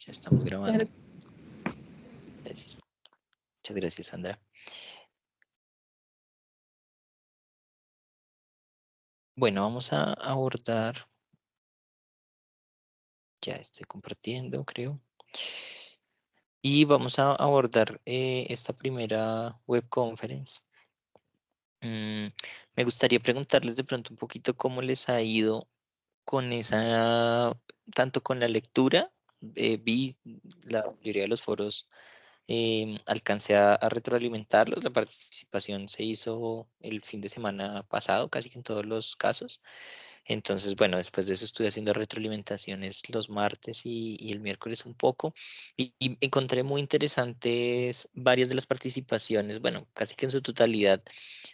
Ya estamos grabando. Claro. Gracias. Muchas gracias, Sandra. Bueno, vamos a abordar. Ya estoy compartiendo, creo. Y vamos a abordar esta primera web conference. Me gustaría preguntarles de pronto un poquito cómo les ha ido con esa, tanto con la lectura. Vi la mayoría de los foros, alcancé a retroalimentarlos. La participación se hizo el fin de semana pasado, casi que en todos los casos. Entonces, bueno, después de eso estuve haciendo retroalimentaciones los martes y el miércoles un poco, y encontré muy interesantes varias de las participaciones, bueno, casi que en su totalidad.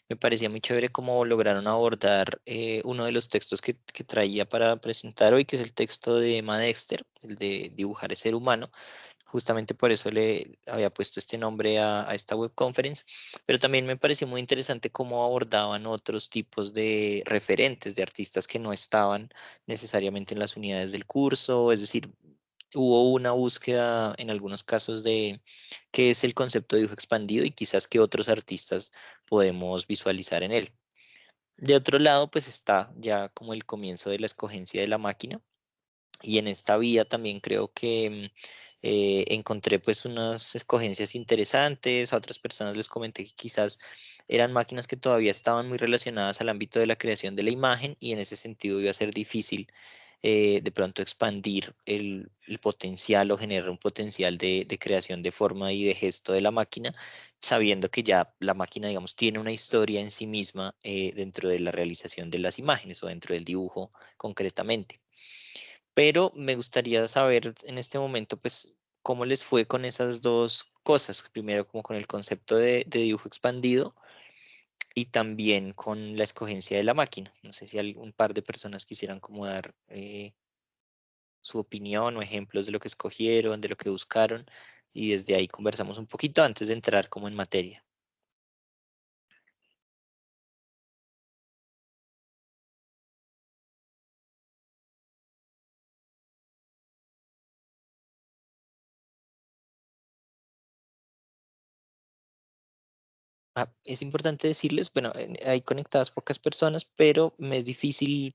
Me parecía muy chévere cómo lograron abordar uno de los textos que traía para presentar hoy, que es el texto de Emma Dexter, el de dibujar el ser humano. Justamente por eso le había puesto este nombre a esta web conference, pero también me pareció muy interesante cómo abordaban otros tipos de referentes de artistas que no estaban necesariamente en las unidades del curso. Es decir, hubo una búsqueda en algunos casos de qué es el concepto de dibujo expandido y quizás qué otros artistas podemos visualizar en él. De otro lado, pues está ya como el comienzo de la escogencia de la máquina, y en esta vía también creo que encontré pues unas escogencias interesantes. A otras personas les comenté que quizás eran máquinas que todavía estaban muy relacionadas al ámbito de la creación de la imagen, y en ese sentido iba a ser difícil de pronto expandir el potencial o generar un potencial de creación de forma y de gesto de la máquina, sabiendo que ya la máquina, digamos, tiene una historia en sí misma dentro de la realización de las imágenes o dentro del dibujo concretamente. Pero me gustaría saber en este momento, pues, cómo les fue con esas dos cosas. Primero, como con el concepto de dibujo expandido, y también con la escogencia de la máquina. No sé si algún par de personas quisieran como dar su opinión o ejemplos de lo que escogieron, de lo que buscaron, y desde ahí conversamos un poquito antes de entrar como en materia. Es importante decirles, bueno, hay conectadas pocas personas, pero me es difícil,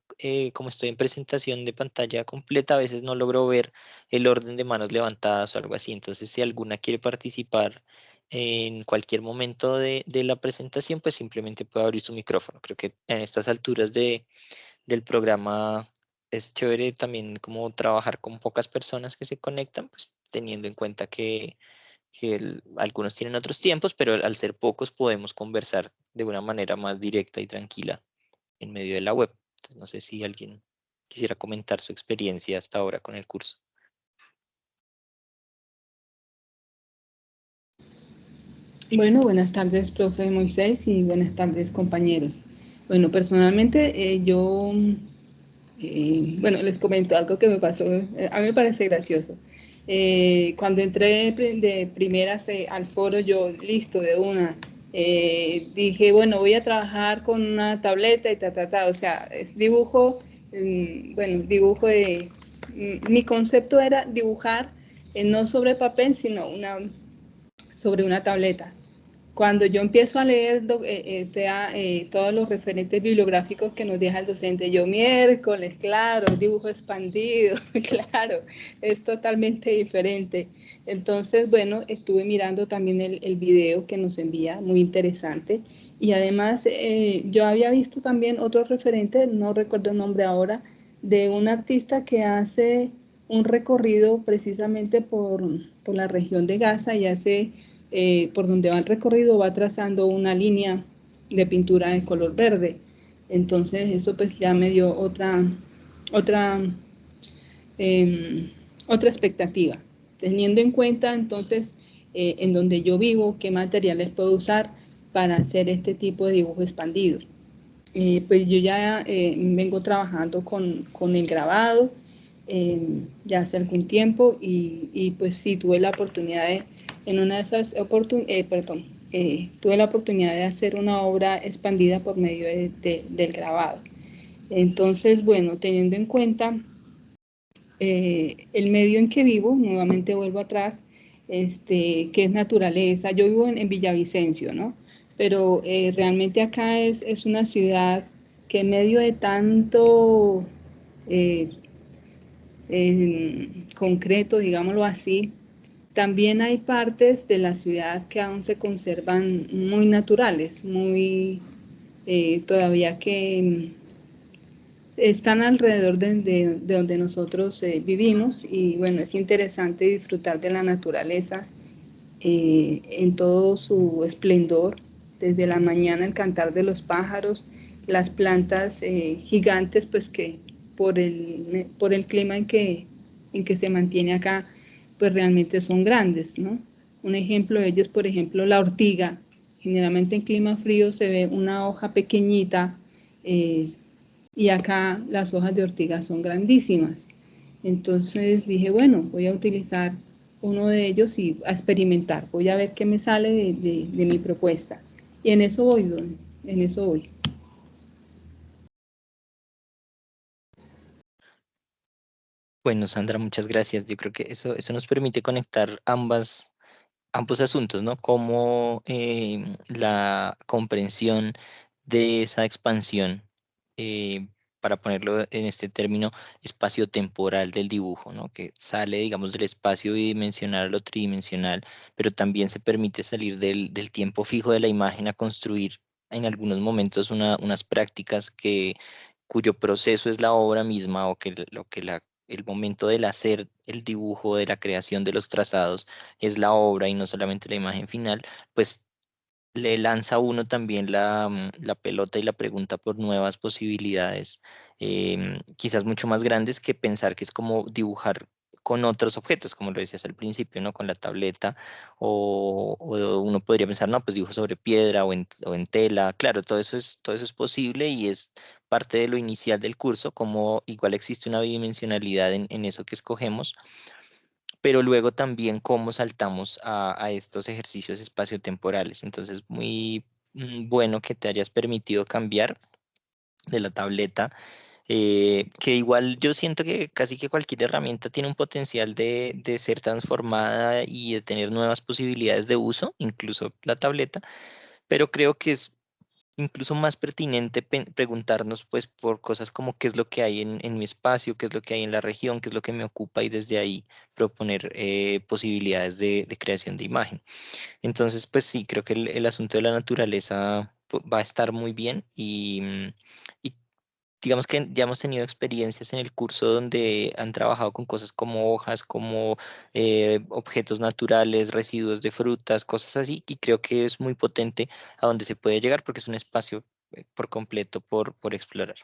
como estoy en presentación de pantalla completa, a veces no logro ver el orden de manos levantadas o algo así. Entonces, si alguna quiere participar en cualquier momento de la presentación, pues simplemente puede abrir su micrófono. Creo que en estas alturas del programa es chévere también como trabajar con pocas personas que se conectan, pues teniendo en cuenta que algunos tienen otros tiempos, pero al ser pocos podemos conversar de una manera más directa y tranquila en medio de la web. Entonces, no sé si alguien quisiera comentar su experiencia hasta ahora con el curso. Bueno, buenas tardes, profe Moisés, y buenas tardes, compañeros. Bueno, personalmente bueno, les comento algo que me pasó, a mí me parece gracioso. Cuando entré de primeras al foro, yo listo de una, dije, bueno, voy a trabajar con una tableta y o sea, es dibujo, bueno, dibujo mi concepto era dibujar no sobre papel, sino sobre una tableta. Cuando yo empiezo a leer todos los referentes bibliográficos que nos deja el docente, yo miércoles, claro, dibujo expandido, claro, es totalmente diferente. Entonces, bueno, estuve mirando también el video que nos envía, muy interesante. Y además, yo había visto también otro referente, no recuerdo el nombre ahora, de un artista que hace un recorrido precisamente por la región de Gaza y hace por donde va el recorrido, va trazando una línea de pintura de color verde. Entonces eso pues ya me dio otra, otra expectativa. Teniendo en cuenta entonces en donde yo vivo, qué materiales puedo usar para hacer este tipo de dibujo expandido. Pues yo ya vengo trabajando con el grabado ya hace algún tiempo y pues sí tuve la oportunidad en una de esas tuve la oportunidad de hacer una obra expandida por medio del grabado. Entonces, bueno, teniendo en cuenta el medio en que vivo, nuevamente vuelvo atrás, que es naturaleza. Yo vivo en Villavicencio, ¿no? Pero realmente acá es una ciudad que en medio de tanto eh, concreto, digámoslo así, también hay partes de la ciudad que aún se conservan muy naturales, muy todavía que están alrededor de donde nosotros vivimos y bueno, es interesante disfrutar de la naturaleza en todo su esplendor, desde la mañana el cantar de los pájaros, las plantas gigantes, pues que por el clima en que se mantiene acá, pues realmente son grandes, ¿no? Un ejemplo de ellos, por ejemplo, la ortiga. Generalmente en clima frío se ve una hoja pequeñita eh, y acá las hojas de ortiga son grandísimas. Entonces dije, bueno, voy a utilizar uno de ellos y a experimentar. Voy a ver qué me sale de mi propuesta. Y en eso voy, en eso voy. Bueno, Sandra, muchas gracias. Yo creo que eso nos permite conectar ambos asuntos, ¿no? Como la comprensión de esa expansión, eh, para ponerlo en este término, espacio-temporal del dibujo, ¿no? Que sale, digamos, del espacio bidimensional a lo tridimensional, pero también se permite salir del tiempo fijo de la imagen a construir en algunos momentos unas prácticas cuyo proceso es la obra misma o que lo que el momento del hacer el dibujo, de la creación de los trazados, es la obra y no solamente la imagen final, pues le lanza a uno también la pelota y la pregunta por nuevas posibilidades, quizás mucho más grandes que pensar que es como dibujar con otros objetos, como lo decías al principio, ¿no? Con la tableta, o uno podría pensar, no, pues dibujo sobre piedra o en tela. Claro, todo eso es posible y es parte de lo inicial del curso, como igual existe una bidimensionalidad en eso que escogemos, pero luego también cómo saltamos a estos ejercicios espaciotemporales. Entonces, muy bueno que te hayas permitido cambiar de la tableta, que igual yo siento que casi que cualquier herramienta tiene un potencial de ser transformada y de tener nuevas posibilidades de uso, incluso la tableta, pero creo que es incluso más pertinente preguntarnos pues por cosas como qué es lo que hay en mi espacio, qué es lo que hay en la región, qué es lo que me ocupa y desde ahí proponer posibilidades de creación de imagen. Entonces, pues sí, creo que el asunto de la naturaleza va a estar muy bien y digamos que ya hemos tenido experiencias en el curso donde han trabajado con cosas como hojas, como objetos naturales, residuos de frutas, cosas así, y creo que es muy potente a donde se puede llegar porque es un espacio por completo por explorar.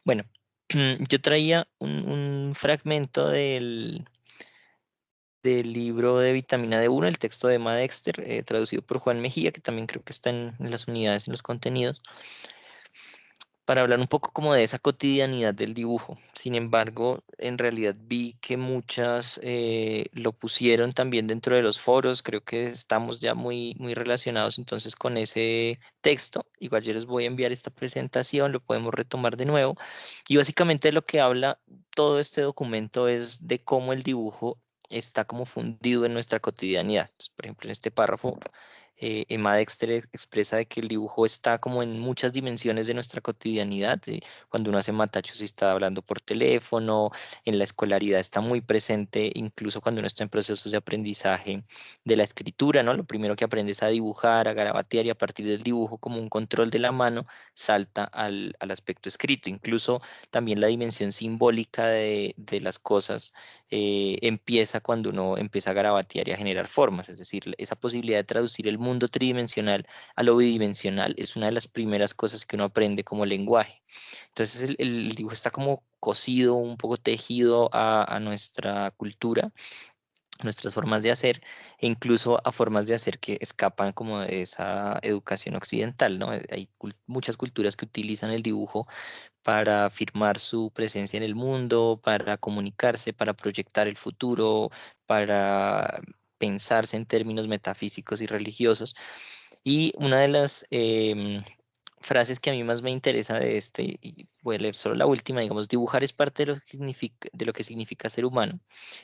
Bueno, yo traía un fragmento del libro de Vitamina D1, el texto de Emma Dexter, traducido por Juan Mejía, que también creo que está en las unidades, en los contenidos, para hablar un poco como de esa cotidianidad del dibujo. Sin embargo, en realidad vi que muchas lo pusieron también dentro de los foros. Creo que estamos ya muy relacionados entonces con ese texto. Igual yo les voy a enviar esta presentación, lo podemos retomar de nuevo. Y básicamente lo que habla todo este documento es de cómo el dibujo está como fundido en nuestra cotidianidad. Entonces, por ejemplo, en este párrafo Emma Dexter expresa de que el dibujo está como en muchas dimensiones de nuestra cotidianidad. Cuando uno hace matachos y está hablando por teléfono, en la escolaridad está muy presente, incluso cuando uno está en procesos de aprendizaje de la escritura, ¿no? Lo primero que aprendes a dibujar, a garabatear y a partir del dibujo como un control de la mano salta al aspecto escrito. Incluso también la dimensión simbólica de las cosas empieza cuando uno empieza a garabatear y a generar formas, es decir, esa posibilidad de traducir el mundo tridimensional a lo bidimensional es una de las primeras cosas que uno aprende como lenguaje. Entonces el dibujo está como cosido, un poco tejido a nuestra cultura, nuestras formas de hacer e incluso a formas de hacer que escapan como de esa educación occidental, ¿no? Hay muchas culturas que utilizan el dibujo para afirmar su presencia en el mundo, para comunicarse, para proyectar el futuro, para pensarse en términos metafísicos y religiosos. Y una de las frases que a mí más me interesa de este, y voy a leer solo la última, digamos, dibujar es parte de lo que significa ser humano.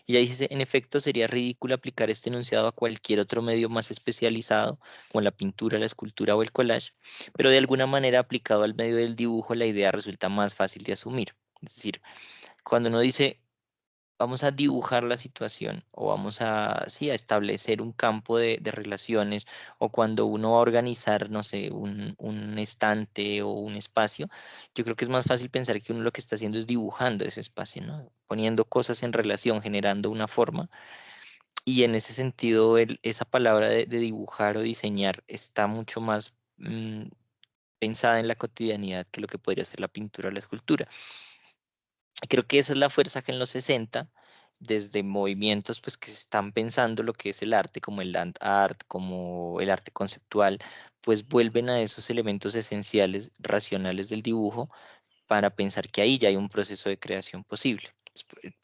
Y ya dice, en efecto, sería ridículo aplicar este enunciado a cualquier otro medio más especializado, como la pintura, la escultura o el collage, pero de alguna manera aplicado al medio del dibujo, la idea resulta más fácil de asumir. Es decir, cuando uno dice vamos a dibujar la situación o vamos a, sí, a establecer un campo de relaciones o cuando uno va a organizar, no sé, un estante o un espacio, yo creo que es más fácil pensar que uno lo que está haciendo es dibujando ese espacio, ¿no? Poniendo cosas en relación, generando una forma. Y en ese sentido, esa palabra de dibujar o diseñar está mucho más pensada en la cotidianidad que lo que podría ser la pintura o la escultura. Creo que esa es la fuerza que en los 60 desde movimientos pues que se están pensando lo que es el arte, como el land art, como el arte conceptual, pues vuelven a esos elementos esenciales, racionales del dibujo para pensar que ahí ya hay un proceso de creación posible.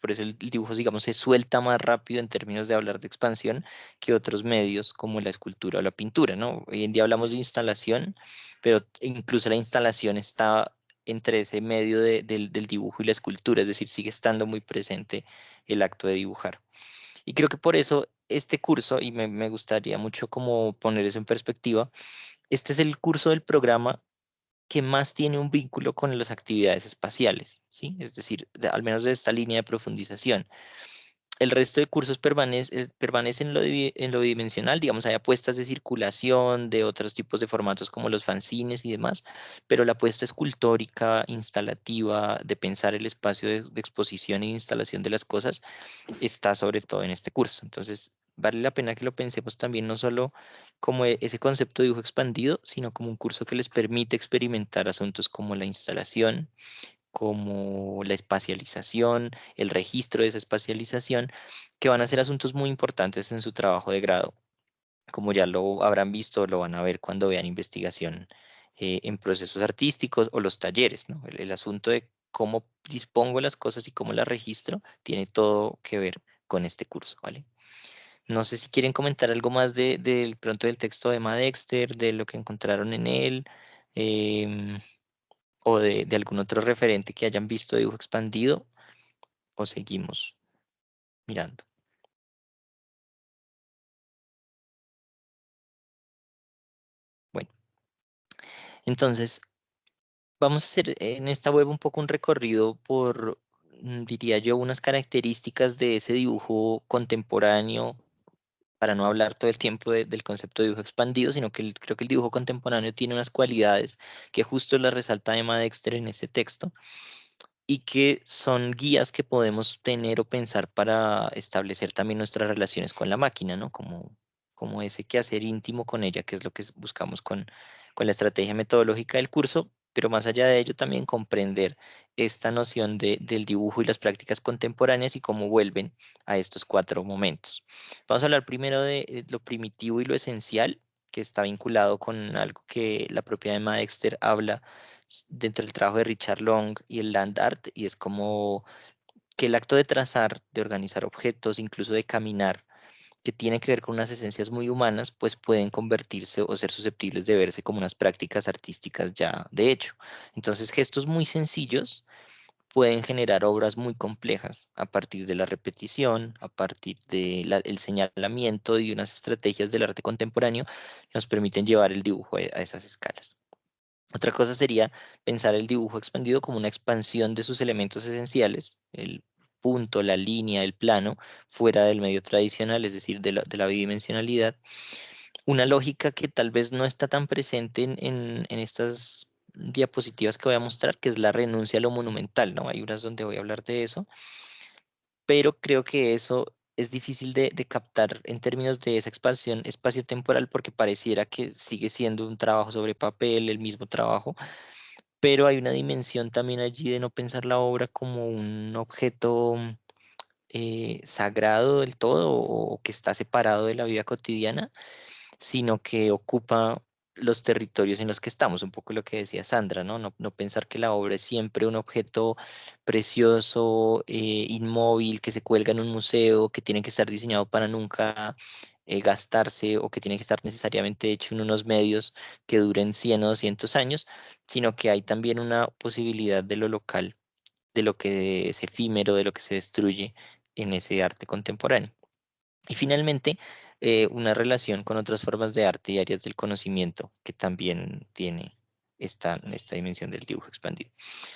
Por eso el dibujo, digamos, se suelta más rápido en términos de hablar de expansión que otros medios como la escultura o la pintura, ¿no? Hoy en día hablamos de instalación, pero incluso la instalación está entre ese medio del dibujo y la escultura, es decir, sigue estando muy presente el acto de dibujar. Y creo que por eso este curso, y me gustaría mucho como poner eso en perspectiva, este es el curso del programa que más tiene un vínculo con las actividades espaciales, ¿sí? Es decir, al menos de esta línea de profundización. El resto de cursos permanecen en lo bidimensional, digamos, hay apuestas de circulación, de otros tipos de formatos como los fanzines y demás, pero la apuesta escultórica, instalativa, de pensar el espacio de exposición e instalación de las cosas, está sobre todo en este curso. Entonces, vale la pena que lo pensemos también no solo como ese concepto de dibujo expandido, sino como un curso que les permite experimentar asuntos como la instalación, como la espacialización, el registro de esa espacialización, que van a ser asuntos muy importantes en su trabajo de grado. Como ya lo habrán visto, lo van a ver cuando vean investigación en procesos artísticos o los talleres, ¿no? El asunto de cómo dispongo las cosas y cómo las registro tiene todo que ver con este curso, ¿vale? No sé si quieren comentar algo más pronto del texto de Emma Dexter, de lo que encontraron en él, em, o de algún otro referente que hayan visto de dibujo expandido, o seguimos mirando. Bueno, entonces vamos a hacer en esta web un poco un recorrido por, diría yo, unas características de ese dibujo contemporáneo, para no hablar todo el tiempo del concepto de dibujo expandido, sino que creo que el dibujo contemporáneo tiene unas cualidades que justo las resalta Emma Dexter en este texto y que son guías que podemos tener o pensar para establecer también nuestras relaciones con la máquina, ¿no? Como ese quehacer íntimo con ella, que es lo que buscamos con la estrategia metodológica del curso, pero más allá de ello también comprender esta noción del dibujo y las prácticas contemporáneas y cómo vuelven a estos cuatro momentos. Vamos a hablar primero de lo primitivo y lo esencial, que está vinculado con algo que la propia Emma Dexter habla dentro del trabajo de Richard Long y el land art, y es como que el acto de trazar, de organizar objetos, incluso de caminar, que tiene que ver con unas esencias muy humanas, pues pueden convertirse o ser susceptibles de verse como unas prácticas artísticas ya de hecho. Entonces, gestos muy sencillos pueden generar obras muy complejas a partir de la repetición, a partir del señalamiento y unas estrategias del arte contemporáneo que nos permiten llevar el dibujo a esas escalas. Otra cosa sería pensar el dibujo expandido como una expansión de sus elementos esenciales, el punto, la línea, el plano, fuera del medio tradicional, es decir, de la bidimensionalidad. Una lógica que tal vez no está tan presente en estas diapositivas que voy a mostrar, que es la renuncia a lo monumental, ¿no? Hay unas donde voy a hablar de eso, pero creo que eso es difícil de captar en términos de esa expansión espacio-temporal porque pareciera que sigue siendo un trabajo sobre papel, el mismo trabajo, pero hay una dimensión también allí de no pensar la obra como un objeto sagrado del todo o que está separado de la vida cotidiana, sino que ocupa los territorios en los que estamos, un poco lo que decía Sandra, ¿no? No pensar que la obra es siempre un objeto precioso, inmóvil, que se cuelga en un museo, que tiene que estar diseñado para nunca gastarse o que tiene que estar necesariamente hecho en unos medios que duren 100 o 200 años, sino que hay también una posibilidad de lo local, de lo que es efímero, de lo que se destruye en ese arte contemporáneo. Y finalmente, una relación con otras formas de arte y áreas del conocimiento que también tiene esta dimensión del dibujo expandido.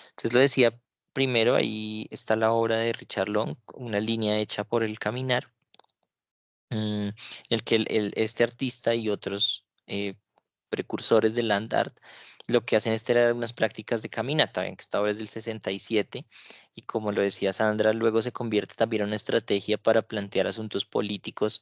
Entonces lo decía primero, ahí está la obra de Richard Long, una línea hecha por el caminar, en el que este artista y otros precursores del land art lo que hacen es tener unas prácticas de caminata, en que esta obra es del 67 y como lo decía Sandra, luego se convierte también en una estrategia para plantear asuntos políticos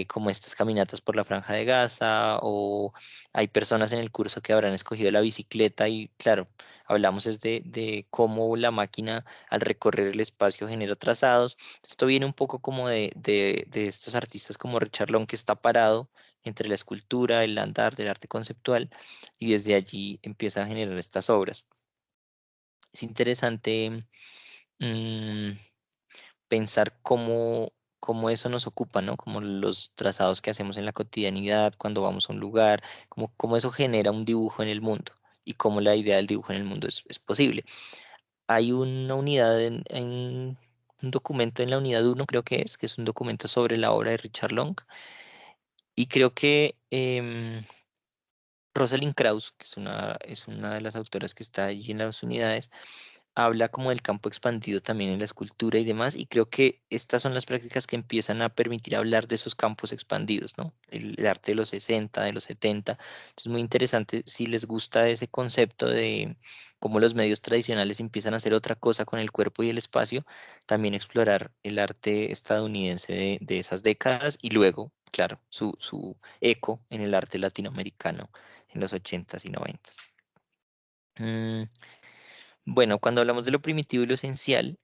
como estas caminatas por la Franja de Gaza, o hay personas en el curso que habrán escogido la bicicleta y claro, hablamos es de cómo la máquina al recorrer el espacio genera trazados. Esto viene un poco como de estos artistas como Richard Long, que está parado entre la escultura, el land art, el arte conceptual, y desde allí empieza a generar estas obras. Es interesante mm, pensar cómo eso nos ocupa, ¿no? Como los trazados que hacemos en la cotidianidad, cuando vamos a un lugar, cómo eso genera un dibujo en el mundo y cómo la idea del dibujo en el mundo es posible. Hay una unidad en un documento en la unidad uno creo que es un documento sobre la obra de Richard Long, y creo que Rosalind Krauss, que es una de las autoras que está allí en las unidades, habla como del campo expandido también en la escultura y demás, y creo que estas son las prácticas que empiezan a permitir hablar de esos campos expandidos, ¿no? El arte de los 60, de los 70. Es muy interesante si les gusta ese concepto de cómo los medios tradicionales empiezan a hacer otra cosa con el cuerpo y el espacio, también explorar el arte estadounidense de esas décadas y luego, claro, su eco en el arte latinoamericano en los 80s y 90s. Bueno, cuando hablamos de lo primitivo y lo esencial,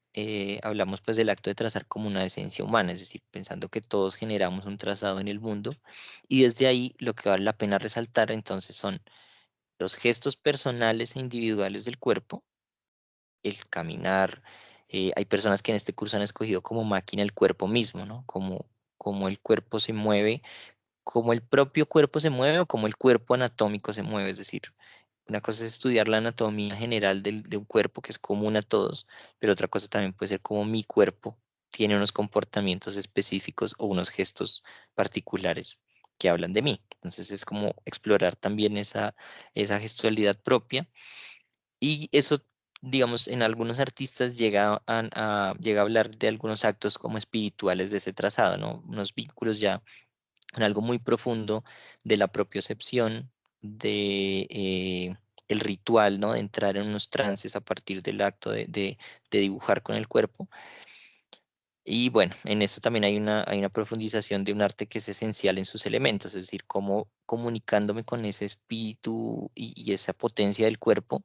hablamos pues del acto de trazar como una esencia humana, es decir, pensando que todos generamos un trazado en el mundo, y desde ahí lo que vale la pena resaltar entonces son los gestos personales e individuales del cuerpo, el caminar. Hay personas que en este curso han escogido como máquina el cuerpo mismo, ¿no? Como el cuerpo se mueve, como el propio cuerpo se mueve o como el cuerpo anatómico se mueve, es decir, una cosa es estudiar la anatomía general de un cuerpo que es común a todos, pero otra cosa también puede ser como mi cuerpo tiene unos comportamientos específicos o unos gestos particulares que hablan de mí. Entonces es como explorar también esa gestualidad propia, y eso, digamos, en algunos artistas llega a hablar de algunos actos como espirituales de ese trazado, ¿no? Unos vínculos ya en algo muy profundo de la propiocepción, el ritual, ¿no? De entrar en unos trances a partir del acto de dibujar con el cuerpo. Y bueno, en eso también hay una profundización de un arte que es esencial en sus elementos, es decir, cómo comunicándome con ese espíritu y esa potencia del cuerpo,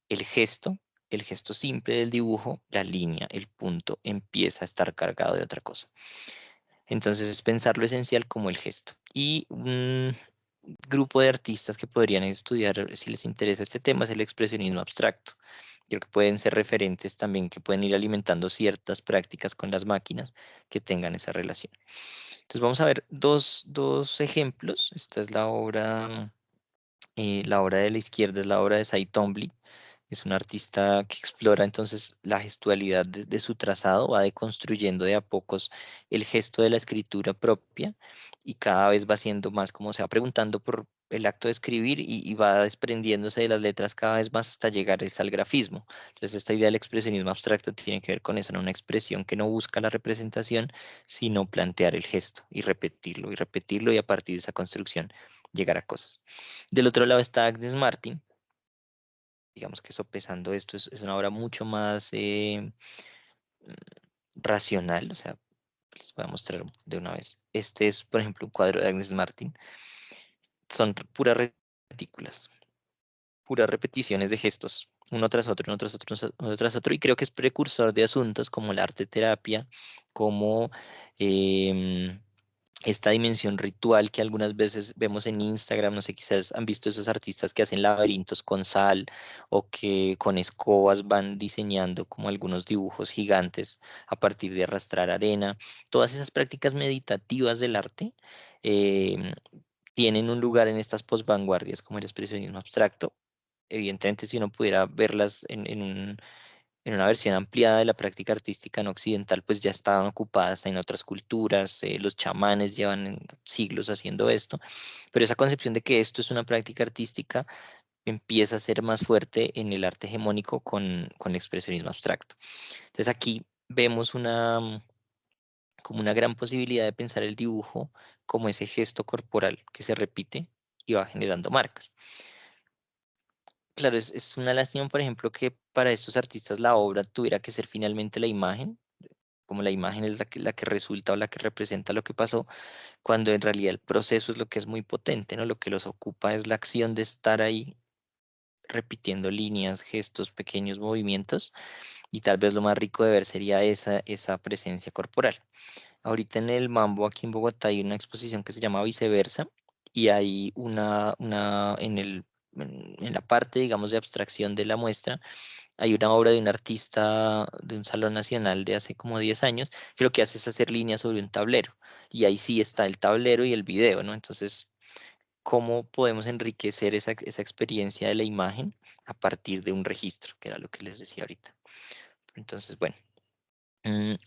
el gesto, el gesto simple del dibujo, la línea, el punto, empieza a estar cargado de otra cosa. Entonces es pensar lo esencial como el gesto. Y un grupo de artistas que podrían estudiar, si les interesa este tema, es el expresionismo abstracto. Creo que pueden ser referentes también que pueden ir alimentando ciertas prácticas con las máquinas que tengan esa relación. Entonces vamos a ver dos ejemplos. Esta es la obra de la izquierda es la obra de Cy Twombly. Es un artista que explora entonces la gestualidad de su trazado, va deconstruyendo de a pocos el gesto de la escritura propia y cada vez va siendo más como se va preguntando por el acto de escribir y va desprendiéndose de las letras cada vez más hasta llegar es al grafismo. Entonces esta idea del expresionismo abstracto tiene que ver con eso, ¿no? Una expresión que no busca la representación, sino plantear el gesto y repetirlo y a partir de esa construcción llegar a cosas. Del otro lado está Agnes Martin. Digamos que sopesando esto es una obra mucho más mm, racional, o sea, les voy a mostrar de una vez. Este es, por ejemplo, un cuadro de Agnes Martin. Son puras retículas, puras repeticiones de gestos, uno tras otro, uno tras otro, uno tras otro, y creo que es precursor de asuntos como la arte terapia, como em, esta dimensión ritual que algunas veces vemos en Instagram, no sé, quizás han visto esos artistas que hacen laberintos con sal o que con escobas van diseñando como algunos dibujos gigantes a partir de arrastrar arena. Todas esas prácticas meditativas del arte em, tienen un lugar en estas posvanguardias como el expresionismo abstracto. Evidentemente, si uno pudiera verlas en una versión ampliada de la práctica artística no occidental, pues ya estaban ocupadas en otras culturas, los chamanes llevan siglos haciendo esto, pero esa concepción de que esto es una práctica artística empieza a ser más fuerte en el arte hegemónico con el expresionismo abstracto. Entonces aquí vemos como una gran posibilidad de pensar el dibujo como ese gesto corporal que se repite y va generando marcas. Claro, es una lástima, por ejemplo, que para estos artistas la obra tuviera que ser finalmente la imagen, como la imagen es la que resulta o la que representa lo que pasó, cuando en realidad el proceso es lo que es muy potente, ¿no? Lo que los ocupa es la acción de estar ahí repitiendo líneas, gestos, pequeños movimientos, y tal vez lo más rico de ver sería esa presencia corporal. Ahorita en el Mambo, aquí en Bogotá, hay una exposición que se llama Viceversa, y hay en la parte, digamos, de abstracción de la muestra hay una obra de un artista de un salón nacional de hace como 10 años, que lo que hace es hacer líneas sobre un tablero. Y ahí sí está el tablero y el video, ¿no? Entonces, ¿cómo podemos enriquecer esa experiencia de la imagen a partir de un registro? Que era lo que les decía ahorita. Entonces, bueno,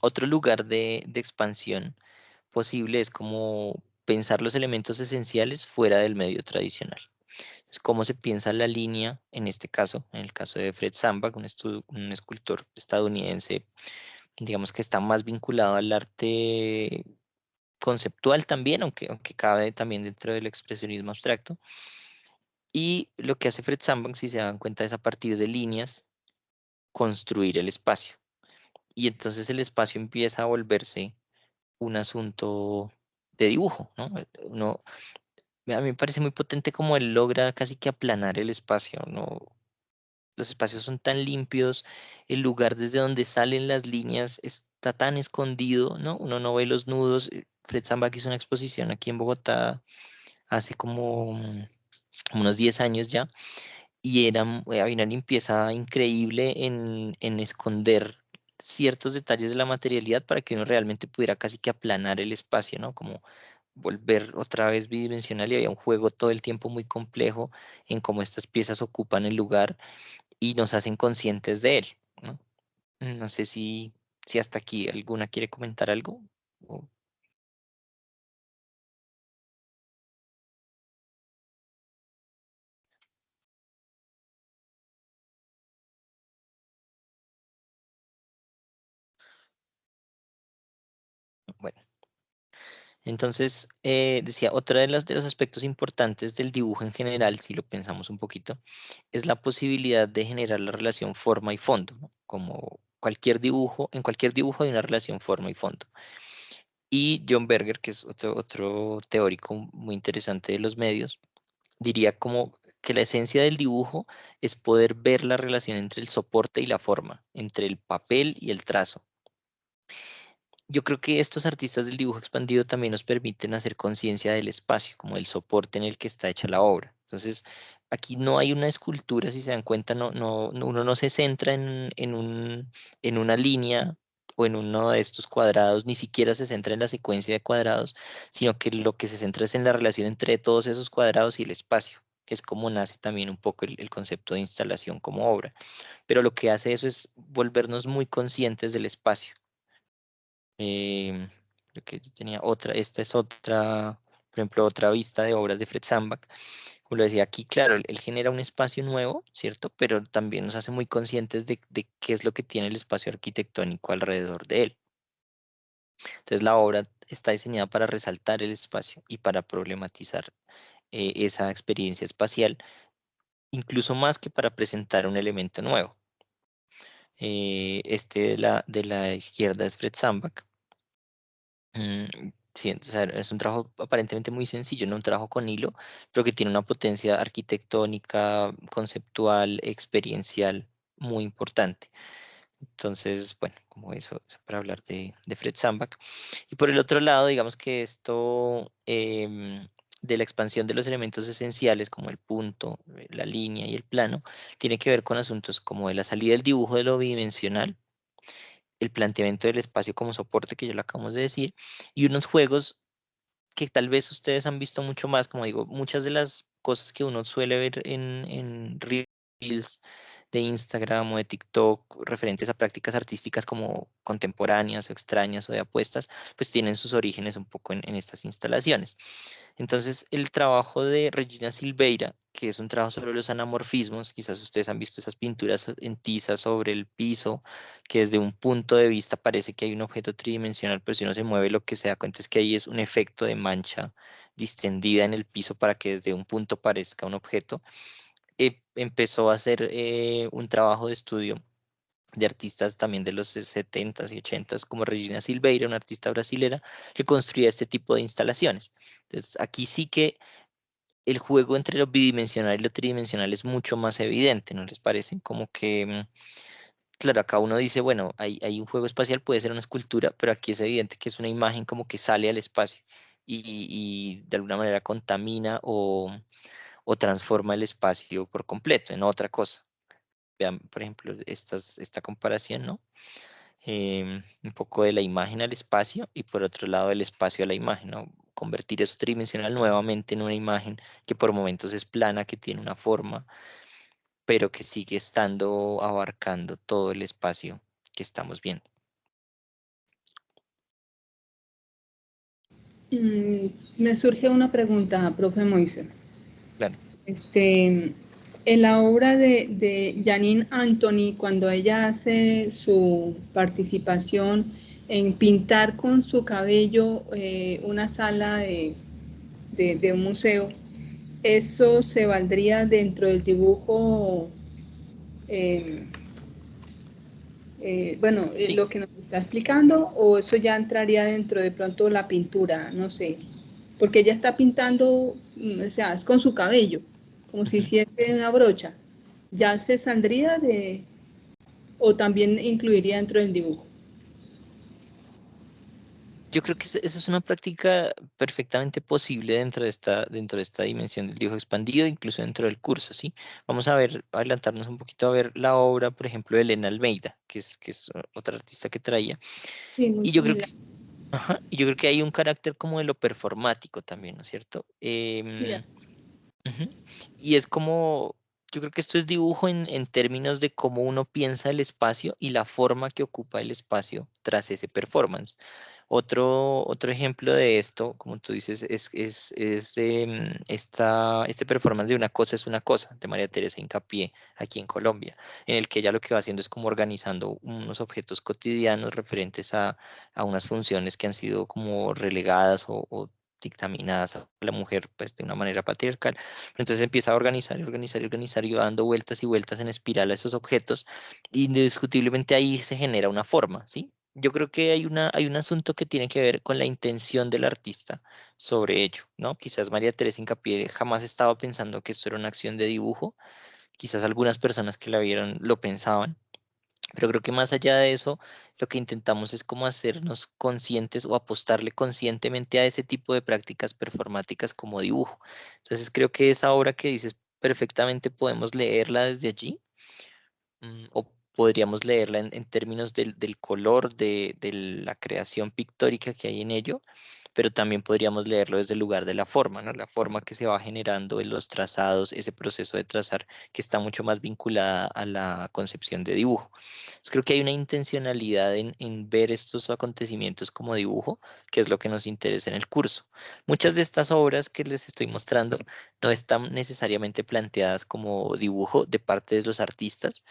otro lugar de expansión posible es como pensar los elementos esenciales fuera del medio tradicional. Es cómo se piensa la línea, en este caso, en el caso de Fred Sandberg, un escultor estadounidense, digamos que está más vinculado al arte conceptual también, aunque cabe también dentro del expresionismo abstracto. Y lo que hace Fred Sandberg, si se dan cuenta, es a partir de líneas construir el espacio. Y entonces el espacio empieza a volverse un asunto de dibujo, ¿no? A mí me parece muy potente como él logra casi que aplanar el espacio, ¿no? Los espacios son tan limpios, el lugar desde donde salen las líneas está tan escondido, ¿no? Uno no ve los nudos. Fred Zambak hizo una exposición aquí en Bogotá hace como unos 10 años ya, y había una limpieza increíble en esconder ciertos detalles de la materialidad para que uno realmente pudiera casi que aplanar el espacio, ¿no? Como volver otra vez bidimensional, y había un juego todo el tiempo muy complejo en cómo estas piezas ocupan el lugar y nos hacen conscientes de él, ¿no? No sé si hasta aquí alguna quiere comentar algo. o- bueno, entonces decía, otra de los aspectos importantes del dibujo en general, si lo pensamos un poquito, es la posibilidad de generar la relación forma y fondo, ¿no? Como en cualquier dibujo hay una relación forma y fondo. Y John Berger, que es otro teórico muy interesante de los medios, diría como que la esencia del dibujo es poder ver la relación entre el soporte y la forma, entre el papel y el trazo. Yo creo que estos artistas del dibujo expandido también nos permiten hacer conciencia del espacio, como del soporte en el que está hecha la obra. Entonces, aquí no hay una escultura, si se dan cuenta, uno no se centra en una línea o en uno de estos cuadrados, ni siquiera se centra en la secuencia de cuadrados, sino que lo que se centra es en la relación entre todos esos cuadrados y el espacio, que es como nace también un poco el concepto de instalación como obra. Pero lo que hace eso es volvernos muy conscientes del espacio. Creo que yo tenía esta es otra, por ejemplo, otra vista de obras de Fred Sandback. Como lo decía aquí, claro, él genera un espacio nuevo, ¿cierto? Pero también nos hace muy conscientes de qué es lo que tiene el espacio arquitectónico alrededor de él. Entonces la obra está diseñada para resaltar el espacio y para problematizar esa experiencia espacial, incluso más que para presentar un elemento nuevo. Este de la izquierda es Fred Sandback. Sí, o sea, es un trabajo aparentemente muy sencillo, no un trabajo con hilo, pero que tiene una potencia arquitectónica, conceptual, experiencial muy importante. Entonces, bueno, como eso para hablar de Fred Sandback. Y por el otro lado, digamos que esto de la expansión de los elementos esenciales como el punto, la línea y el plano, tiene que ver con asuntos como de la salida del dibujo de lo bidimensional, el planteamiento del espacio como soporte, que ya lo acabamos de decir, y unos juegos que tal vez ustedes han visto mucho más, como digo, muchas de las cosas que uno suele ver en Reels de Instagram o de TikTok referentes a prácticas artísticas como contemporáneas o extrañas o de apuestas, pues tienen sus orígenes un poco en estas instalaciones. Entonces, el trabajo de Regina Silveira, que es un trabajo sobre los anamorfismos, quizás ustedes han visto esas pinturas en tiza sobre el piso, que desde un punto de vista parece que hay un objeto tridimensional, pero si uno se mueve lo que se da cuenta es que ahí es un efecto de mancha distendida en el piso para que desde un punto parezca un objeto. Empezó a hacer un trabajo de estudio de artistas también de los 70s y 80s, como Regina Silveira, una artista brasilera, que construía este tipo de instalaciones. Entonces, aquí sí que el juego entre lo bidimensional y lo tridimensional es mucho más evidente, ¿no les parece? Como que, claro, acá uno dice, bueno, hay un juego espacial, puede ser una escultura, pero aquí es evidente que es una imagen como que sale al espacio y de alguna manera contamina o transforma el espacio por completo en otra cosa. Vean, por ejemplo, esta comparación, ¿no? Un poco de la imagen al espacio y por otro lado del espacio a la imagen, ¿no? Convertir eso tridimensional nuevamente en una imagen que por momentos es plana, que tiene una forma, pero que sigue estando abarcando todo el espacio que estamos viendo. Mm, me surge una pregunta, profe Moise. Claro. Este, en la obra de Janine Anthony, cuando ella hace su participación en pintar con su cabello una sala de un museo, ¿eso se valdría dentro del dibujo? eh, Sí. lo que nos está explicando, o eso ya entraría dentro de pronto la pintura, no sé, porque ella está pintando, o sea, es con su cabello, como si Ujú. hiciese una brocha, ya se saldría de, o también incluiría dentro del dibujo. Yo creo que esa es una práctica perfectamente posible dentro de esta dimensión del dibujo expandido, incluso dentro del curso, ¿sí? Vamos a ver, a adelantarnos un poquito a ver la obra, por ejemplo, de Elena Almeida, que es otra artista que traía. Sí, muy Y yo creo similar. que, ajá, y yo creo que hay un carácter como de lo performático también, ¿no es cierto? Ya. Ujú. Y es como, yo creo que esto es dibujo en términos de cómo uno piensa el espacio y la forma que ocupa el espacio tras ese performance. Otro ejemplo de esto, como tú dices, este performance de Una cosa es una cosa, de María Teresa Hincapié, aquí en Colombia, en el que ella lo que va haciendo es como organizando unos objetos cotidianos referentes a unas funciones que han sido como relegadas o dictaminadas a la mujer pues de una manera patriarcal. Pero entonces empieza a organizar y organizar y organizar y va dando vueltas y vueltas en espiral a esos objetos y indiscutiblemente ahí se genera una forma, ¿sí? Yo creo que hay un asunto que tiene que ver con la intención del artista sobre ello, ¿no? Quizás María Teresa Hincapié jamás estaba pensando que esto era una acción de dibujo, quizás algunas personas que la vieron lo pensaban, pero creo que más allá de eso, lo que intentamos es como hacernos conscientes o apostarle conscientemente a ese tipo de prácticas performáticas como dibujo. Entonces creo que esa obra que dices perfectamente podemos leerla desde allí, o podríamos leerla en términos del color, de la creación pictórica que hay en ello, pero también podríamos leerlo desde el lugar de la forma, ¿no? La forma que se va generando en los trazados, ese proceso de trazar que está mucho más vinculada a la concepción de dibujo. Entonces, creo que hay una intencionalidad en ver estos acontecimientos como dibujo, que es lo que nos interesa en el curso. Muchas de estas obras que les estoy mostrando no están necesariamente planteadas como dibujo de parte de los artistas,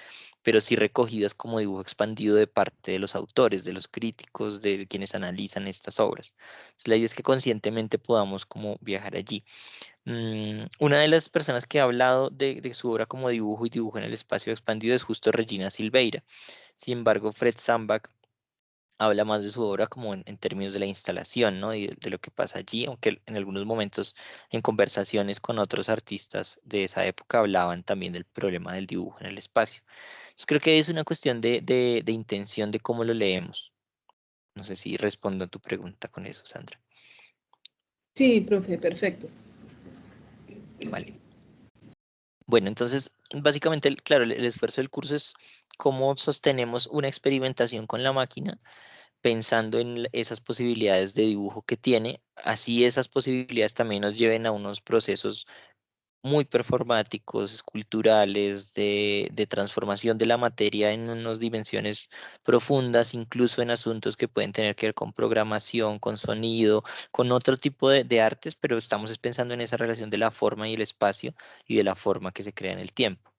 pero sí recogidas como dibujo expandido de parte de los autores, de los críticos, de quienes analizan estas obras. Entonces, la idea es que conscientemente podamos como viajar allí. Una de las personas que ha hablado de su obra como dibujo y dibujo en el espacio expandido es justo Regina Silveira. Sin embargo, Fred Sandback habla más de su obra como en términos de la instalación, ¿no? Y de lo que pasa allí, aunque en algunos momentos en conversaciones con otros artistas de esa época hablaban también del problema del dibujo en el espacio. Entonces creo que es una cuestión de intención de cómo lo leemos. No sé si respondo a tu pregunta con eso, Sandra. Sí, profe, perfecto. Vale. Bueno, entonces, básicamente, claro, el esfuerzo del curso es cómo sostenemos una experimentación con la máquina pensando en esas posibilidades de dibujo que tiene, así esas posibilidades también nos lleven a unos procesos muy performáticos, esculturales, de transformación de la materia en unas dimensiones profundas, incluso en asuntos que pueden tener que ver con programación, con sonido, con otro tipo de artes, pero estamos es pensando en esa relación de la forma y el espacio y de la forma que se crea en el tiempo.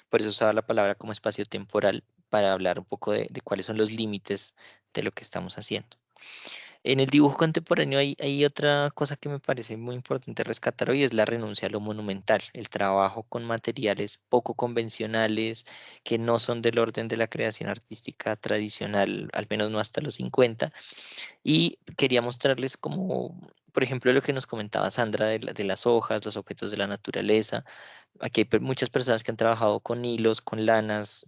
Por eso usaba la palabra como espacio temporal para hablar un poco de cuáles son los límites de lo que estamos haciendo. En el dibujo contemporáneo hay otra cosa que me parece muy importante rescatar hoy, es la renuncia a lo monumental, el trabajo con materiales poco convencionales que no son del orden de la creación artística tradicional, al menos no hasta los 50. Y quería mostrarles como, por ejemplo, lo que nos comentaba Sandra de las hojas, los objetos de la naturaleza. Aquí hay muchas personas que han trabajado con hilos, con lanas,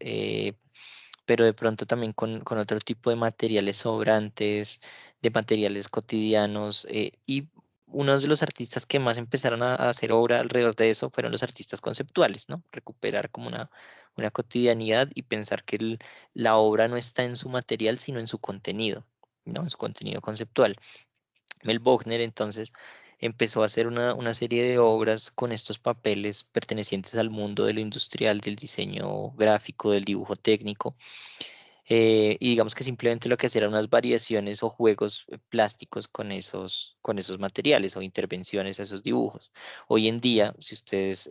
pero de pronto también con otro tipo de materiales sobrantes, de materiales cotidianos, y unos de los artistas que más empezaron a hacer obra alrededor de eso fueron los artistas conceptuales, ¿no? Recuperar como una cotidianidad y pensar que la obra no está en su material, sino en su contenido, ¿no? En su contenido conceptual. Mel Bochner entonces empezó a hacer una serie de obras con estos papeles pertenecientes al mundo de lo industrial, del diseño gráfico, del dibujo técnico, y digamos que simplemente lo que hacía eran unas variaciones o juegos plásticos con esos materiales o intervenciones a esos dibujos. Hoy en día, si ustedes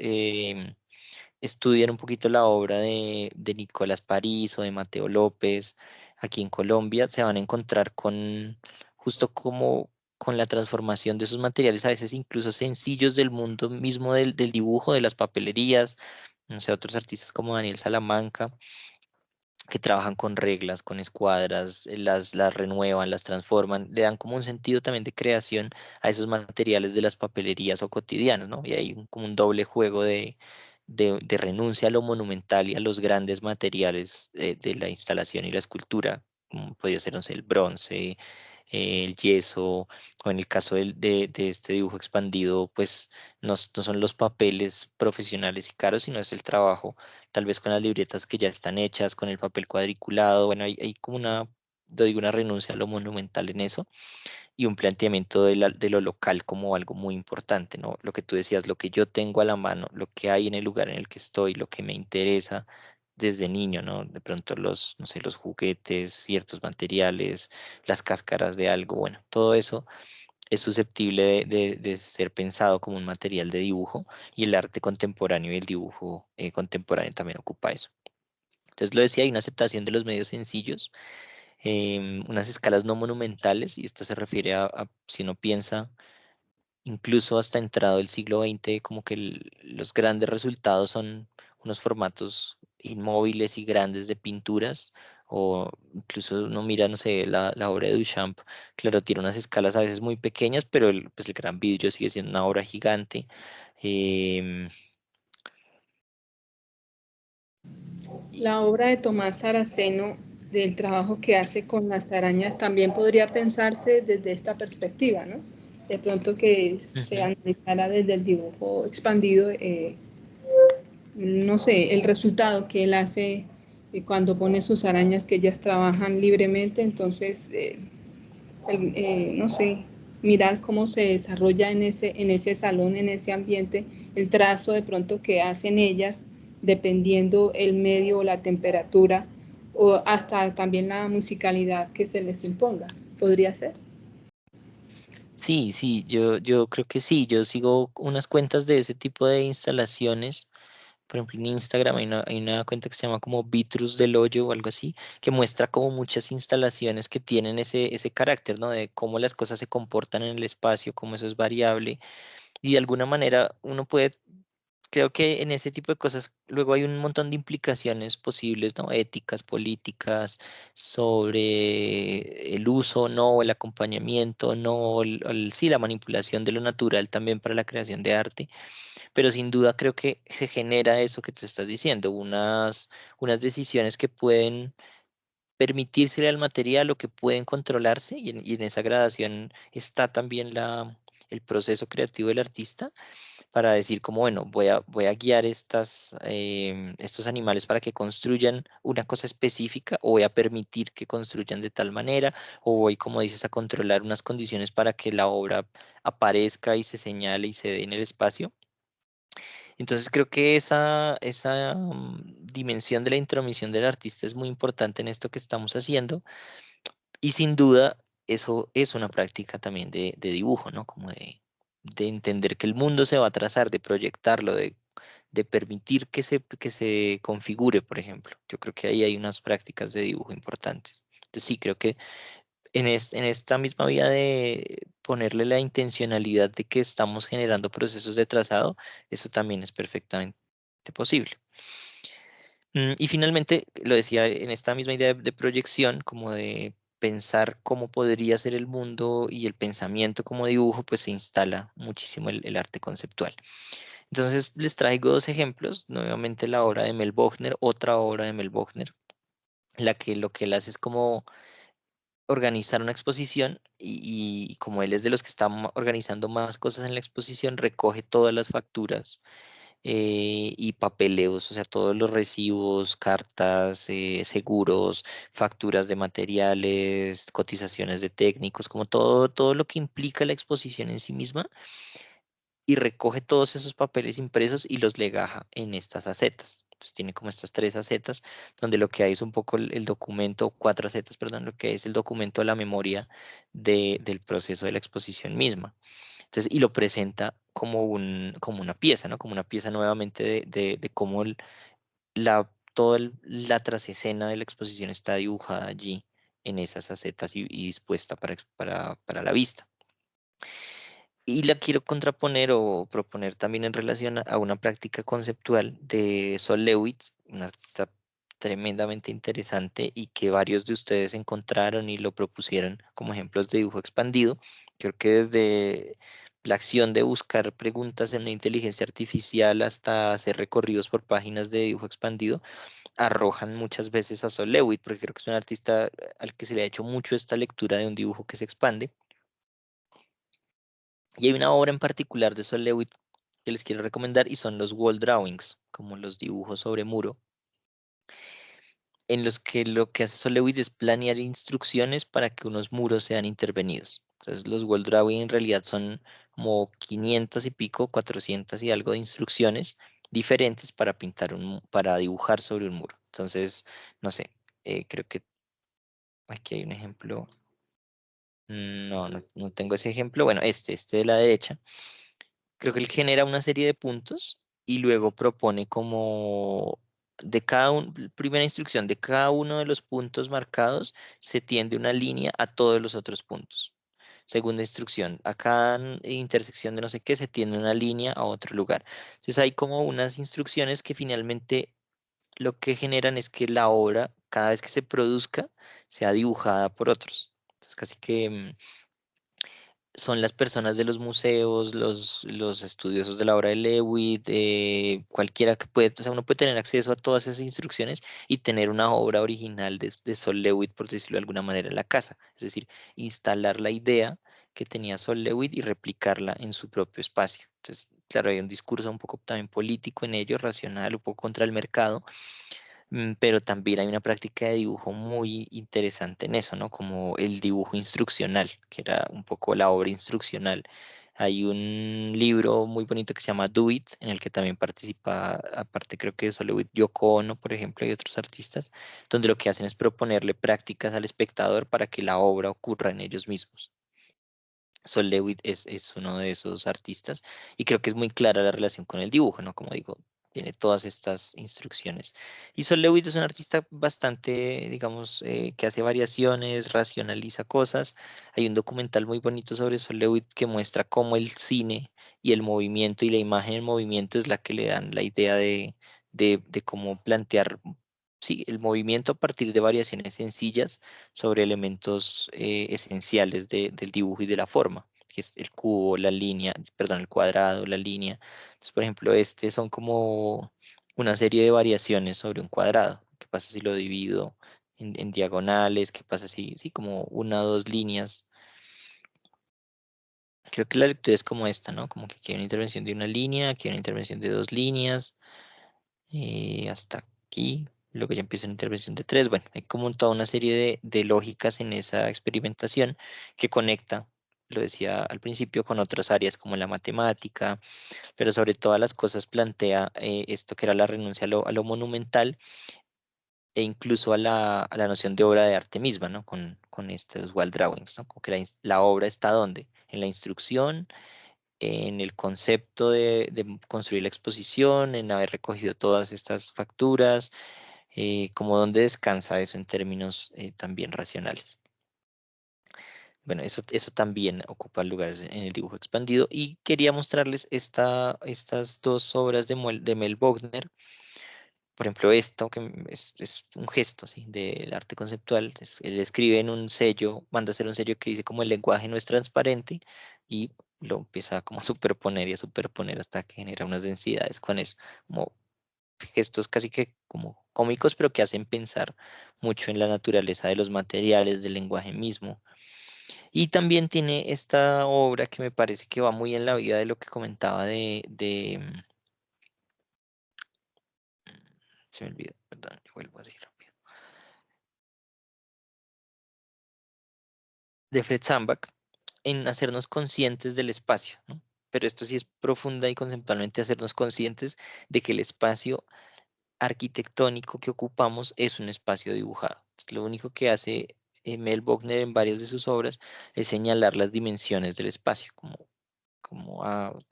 estudian un poquito la obra de Nicolás París o de Mateo López aquí en Colombia, se van a encontrar con justo como con la transformación de esos materiales, a veces incluso sencillos del mundo mismo del dibujo, de las papelerías, no sé, otros artistas como Daniel Salamanca que trabajan con reglas, con escuadras, las renuevan, las transforman, le dan como un sentido también de creación a esos materiales de las papelerías o cotidianos, ¿no? Y hay como un doble juego de renuncia a lo monumental y a los grandes materiales de la instalación y la escultura, como podría ser, no sé, el bronce, el yeso, o en el caso de este dibujo expandido, pues no son los papeles profesionales y caros, sino es el trabajo tal vez con las libretas que ya están hechas, con el papel cuadriculado, bueno, hay como yo digo, una renuncia a lo monumental en eso y un planteamiento de lo local como algo muy importante, ¿no? Lo que tú decías, lo que yo tengo a la mano, lo que hay en el lugar en el que estoy, lo que me interesa desde niño, ¿no? De pronto no sé, los juguetes, ciertos materiales, las cáscaras de algo, bueno, todo eso es susceptible de ser pensado como un material de dibujo y el arte contemporáneo y el dibujo contemporáneo también ocupa eso. Entonces lo decía, hay una aceptación de los medios sencillos, unas escalas no monumentales, y esto se refiere si uno piensa, incluso hasta entrado el siglo XX, como que los grandes resultados son unos formatos inmóviles y grandes de pinturas, o incluso uno mira, no sé, la obra de Duchamp, claro, tiene unas escalas a veces muy pequeñas, pero pues el gran vidrio sigue siendo una obra gigante. em, La obra de Tomás Saraceno, del trabajo que hace con las arañas, también podría pensarse desde esta perspectiva, ¿no? De pronto que se Ujú. analizara desde el dibujo expandido, no sé, el resultado que él hace cuando pone sus arañas que ellas trabajan libremente, entonces, no sé, mirar cómo se desarrolla en ese salón, en ese ambiente, el trazo de pronto que hacen ellas, dependiendo el medio o la temperatura, o hasta también la musicalidad que se les imponga. ¿Podría ser? Sí, sí, yo creo que sí, yo sigo unas cuentas de ese tipo de instalaciones. Por ejemplo, en Instagram hay una cuenta que se llama como Vitrus del Hoyo o algo así, que muestra como muchas instalaciones que tienen ese carácter, ¿no? De cómo las cosas se comportan en el espacio, cómo eso es variable. Y de alguna manera uno puede creo que en ese tipo de cosas luego hay un montón de implicaciones posibles, ¿no? Éticas, políticas, sobre el uso o no, el acompañamiento, no, sí, la manipulación de lo natural también para la creación de arte, pero sin duda creo que se genera eso que tú estás diciendo, unas decisiones que pueden permitírsele al material o que pueden controlarse, y en esa gradación está también el proceso creativo del artista para decir como, bueno, voy a guiar estos animales para que construyan una cosa específica, o voy a permitir que construyan de tal manera, o voy, como dices, a controlar unas condiciones para que la obra aparezca y se señale y se dé en el espacio. Entonces creo que esa dimensión de la intromisión del artista es muy importante en esto que estamos haciendo, y sin duda eso es una práctica también de dibujo, ¿no? Como de entender que el mundo se va a trazar, de proyectarlo, de permitir que se configure, por ejemplo. Yo creo que ahí hay unas prácticas de dibujo importantes. Entonces sí, creo que en esta misma vía de ponerle la intencionalidad de que estamos generando procesos de trazado, eso también es perfectamente posible. Y finalmente, lo decía, en esta misma idea de proyección, como de pensar cómo podría ser el mundo y el pensamiento como dibujo, pues se instala muchísimo el arte conceptual. Entonces, les traigo dos ejemplos, nuevamente la obra de Mel Bochner, otra obra de Mel Bochner, la que lo que él hace es como organizar una exposición, y como él es de los que están organizando más cosas en la exposición, recoge todas las facturas y papeleos, o sea, todos los recibos, cartas, seguros, facturas de materiales, cotizaciones de técnicos, como todo lo que implica la exposición en sí misma, y recoge todos esos papeles impresos y los legaja en estas acetas. Entonces tiene como estas tres acetas, donde lo que hay es un poco el documento, cuatro acetas, perdón, lo que es el documento de la memoria del proceso de la exposición misma. Entonces, y lo presenta como una pieza, ¿no? Como una pieza nuevamente de cómo la trasescena de la exposición está dibujada allí en esas acetas y dispuesta para la vista. Y la quiero contraponer o proponer también en relación a una práctica conceptual de Sol Lewitt, una artista tremendamente interesante y que varios de ustedes encontraron y lo propusieron como ejemplos de dibujo expandido. Creo que desde la acción de buscar preguntas en la inteligencia artificial hasta hacer recorridos por páginas de dibujo expandido, arrojan muchas veces a Sol Lewitt, porque creo que es un artista al que se le ha hecho mucho esta lectura de un dibujo que se expande. Y hay una obra en particular de Sol Lewitt que les quiero recomendar, y son los wall drawings, como los dibujos sobre muro, en los que lo que hace Sol Lewitt es planear instrucciones para que unos muros sean intervenidos. Entonces los wall drawings en realidad son como 500 y pico, 400 y algo de instrucciones diferentes para dibujar sobre un muro. Entonces, no sé, creo que aquí hay un ejemplo. No tengo ese ejemplo. Bueno, este de la derecha. Creo que él genera una serie de puntos y luego propone como primera instrucción, de cada uno de los puntos marcados se tiende una línea a todos los otros puntos. Segunda instrucción, a cada intersección de no sé qué se tiende una línea a otro lugar. Entonces hay como unas instrucciones que finalmente lo que generan es que la obra, cada vez que se produzca, sea dibujada por otros. Entonces casi que son las personas de los museos, los estudiosos de la obra de Lewitt, cualquiera que puede, o sea, uno puede tener acceso a todas esas instrucciones y tener una obra original de Sol Lewitt, por decirlo de alguna manera, en la casa. Es decir, instalar la idea que tenía Sol Lewitt y replicarla en su propio espacio. Entonces, claro, hay un discurso un poco también político en ello, racional, un poco contra el mercado, pero también hay una práctica de dibujo muy interesante en eso, ¿no? Como el dibujo instruccional, que era un poco la obra instruccional. Hay un libro muy bonito que se llama Do It, en el que también participa, aparte creo que solo Yoko Ono, por ejemplo, y otros artistas, donde lo que hacen es proponerle prácticas al espectador para que la obra ocurra en ellos mismos. Sol Lewitt es uno de esos artistas, y creo que es muy clara la relación con el dibujo, ¿no? Como digo, Tiene todas estas instrucciones. Y Sol Lewitt es un artista bastante, digamos, que hace variaciones, racionaliza cosas. Hay un documental muy bonito sobre Sol Lewitt que muestra cómo el cine y el movimiento y la imagen en movimiento es la que le dan la idea de cómo plantear, sí, el movimiento a partir de variaciones sencillas sobre elementos esenciales del dibujo y de la forma, que es el cubo, la línea, perdón, el cuadrado, la línea. Entonces, por ejemplo, este son como una serie de variaciones sobre un cuadrado. ¿Qué pasa si lo divido en diagonales? ¿Qué pasa si, sí, como una o dos líneas? Creo que la lectura es como esta, ¿no? Como que aquí hay una intervención de una línea, aquí hay una intervención de dos líneas, hasta aquí. Luego ya empieza una intervención de tres. Bueno, hay como toda una serie de lógicas en esa experimentación que conecta, lo decía al principio, con otras áreas como la matemática, pero sobre todas las cosas plantea esto que era la renuncia a lo monumental e incluso a la noción de obra de arte misma, ¿no? Con estos wall drawings, ¿no? Como que la obra está ¿dónde? En la instrucción, en el concepto de construir la exposición, en haber recogido todas estas facturas, como dónde descansa eso en términos también racionales. Bueno, eso también ocupa lugares en el dibujo expandido y quería mostrarles estas dos obras de Mel Bochner. Por ejemplo, esto que es un gesto, ¿sí? Del arte conceptual. Él escribe en un sello, manda a hacer un sello que dice como el lenguaje no es transparente y lo empieza como a superponer y a superponer hasta que genera unas densidades con eso, como gestos casi que como cómicos, pero que hacen pensar mucho en la naturaleza de los materiales, del lenguaje mismo. Y también tiene esta obra que me parece que va muy en la vida de lo que comentaba se me olvidó, perdón, yo vuelvo a decir rápido, de Fred Sandback, en hacernos conscientes del espacio, ¿no? Pero esto sí es profunda y conceptualmente hacernos conscientes de que el espacio arquitectónico que ocupamos es un espacio dibujado. Pues, lo único que hace Mel Bochner en varias de sus obras es señalar las dimensiones del espacio, como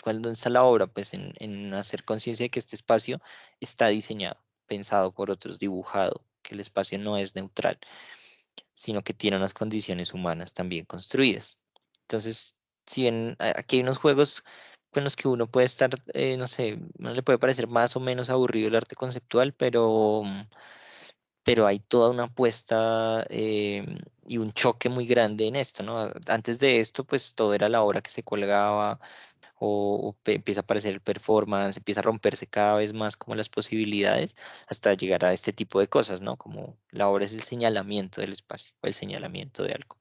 ¿cuándo está la obra? Pues en hacer conciencia de que este espacio está diseñado, pensado por otros, dibujado, que el espacio no es neutral, sino que tiene unas condiciones humanas también construidas. Entonces, si bien aquí hay unos juegos con los que uno puede estar, no sé, no le puede parecer más o menos aburrido el arte conceptual, pero hay toda una apuesta y un choque muy grande en esto, ¿no? Antes de esto, pues todo era la obra que se colgaba o empieza a aparecer el performance, empieza a romperse cada vez más como las posibilidades hasta llegar a este tipo de cosas, ¿no? Como la obra es el señalamiento del espacio o el señalamiento de algo.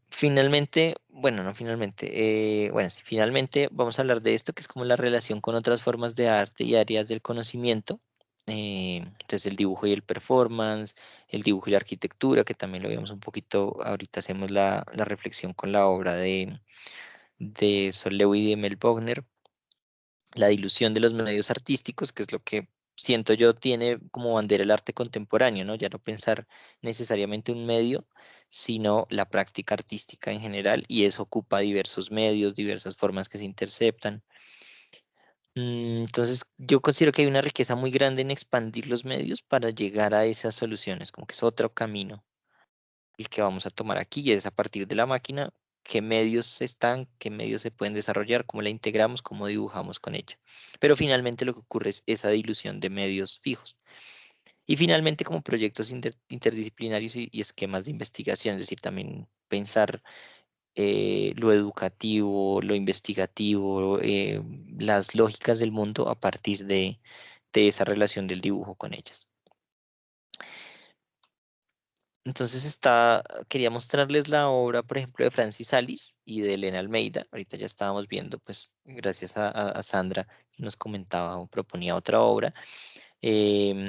Finalmente, bueno, no finalmente, bueno, sí, finalmente vamos a hablar de esto que es como la relación con otras formas de arte y áreas del conocimiento. Entonces el dibujo y el performance, el dibujo y la arquitectura, que también lo vimos un poquito, ahorita hacemos la reflexión con la obra de Sol Lewy y de Mel Bochner, la dilución de los medios artísticos, que es lo que siento yo tiene como bandera el arte contemporáneo, ¿no? Ya no pensar necesariamente un medio, sino la práctica artística en general, y eso ocupa diversos medios, diversas formas que se interceptan. Entonces, yo considero que hay una riqueza muy grande en expandir los medios para llegar a esas soluciones, como que es otro camino el que vamos a tomar aquí y es a partir de la máquina, qué medios están, qué medios se pueden desarrollar, cómo la integramos, cómo dibujamos con ella. Pero finalmente lo que ocurre es esa dilución de medios fijos. Y finalmente como proyectos interdisciplinarios y esquemas de investigación, es decir, también pensar lo educativo, lo investigativo, las lógicas del mundo a partir de esa relación del dibujo con ellas. Entonces quería mostrarles la obra, por ejemplo, de Francis Alice y de Elena Almeida. Ahorita ya estábamos viendo, pues, gracias a Sandra, que nos comentaba o proponía otra obra,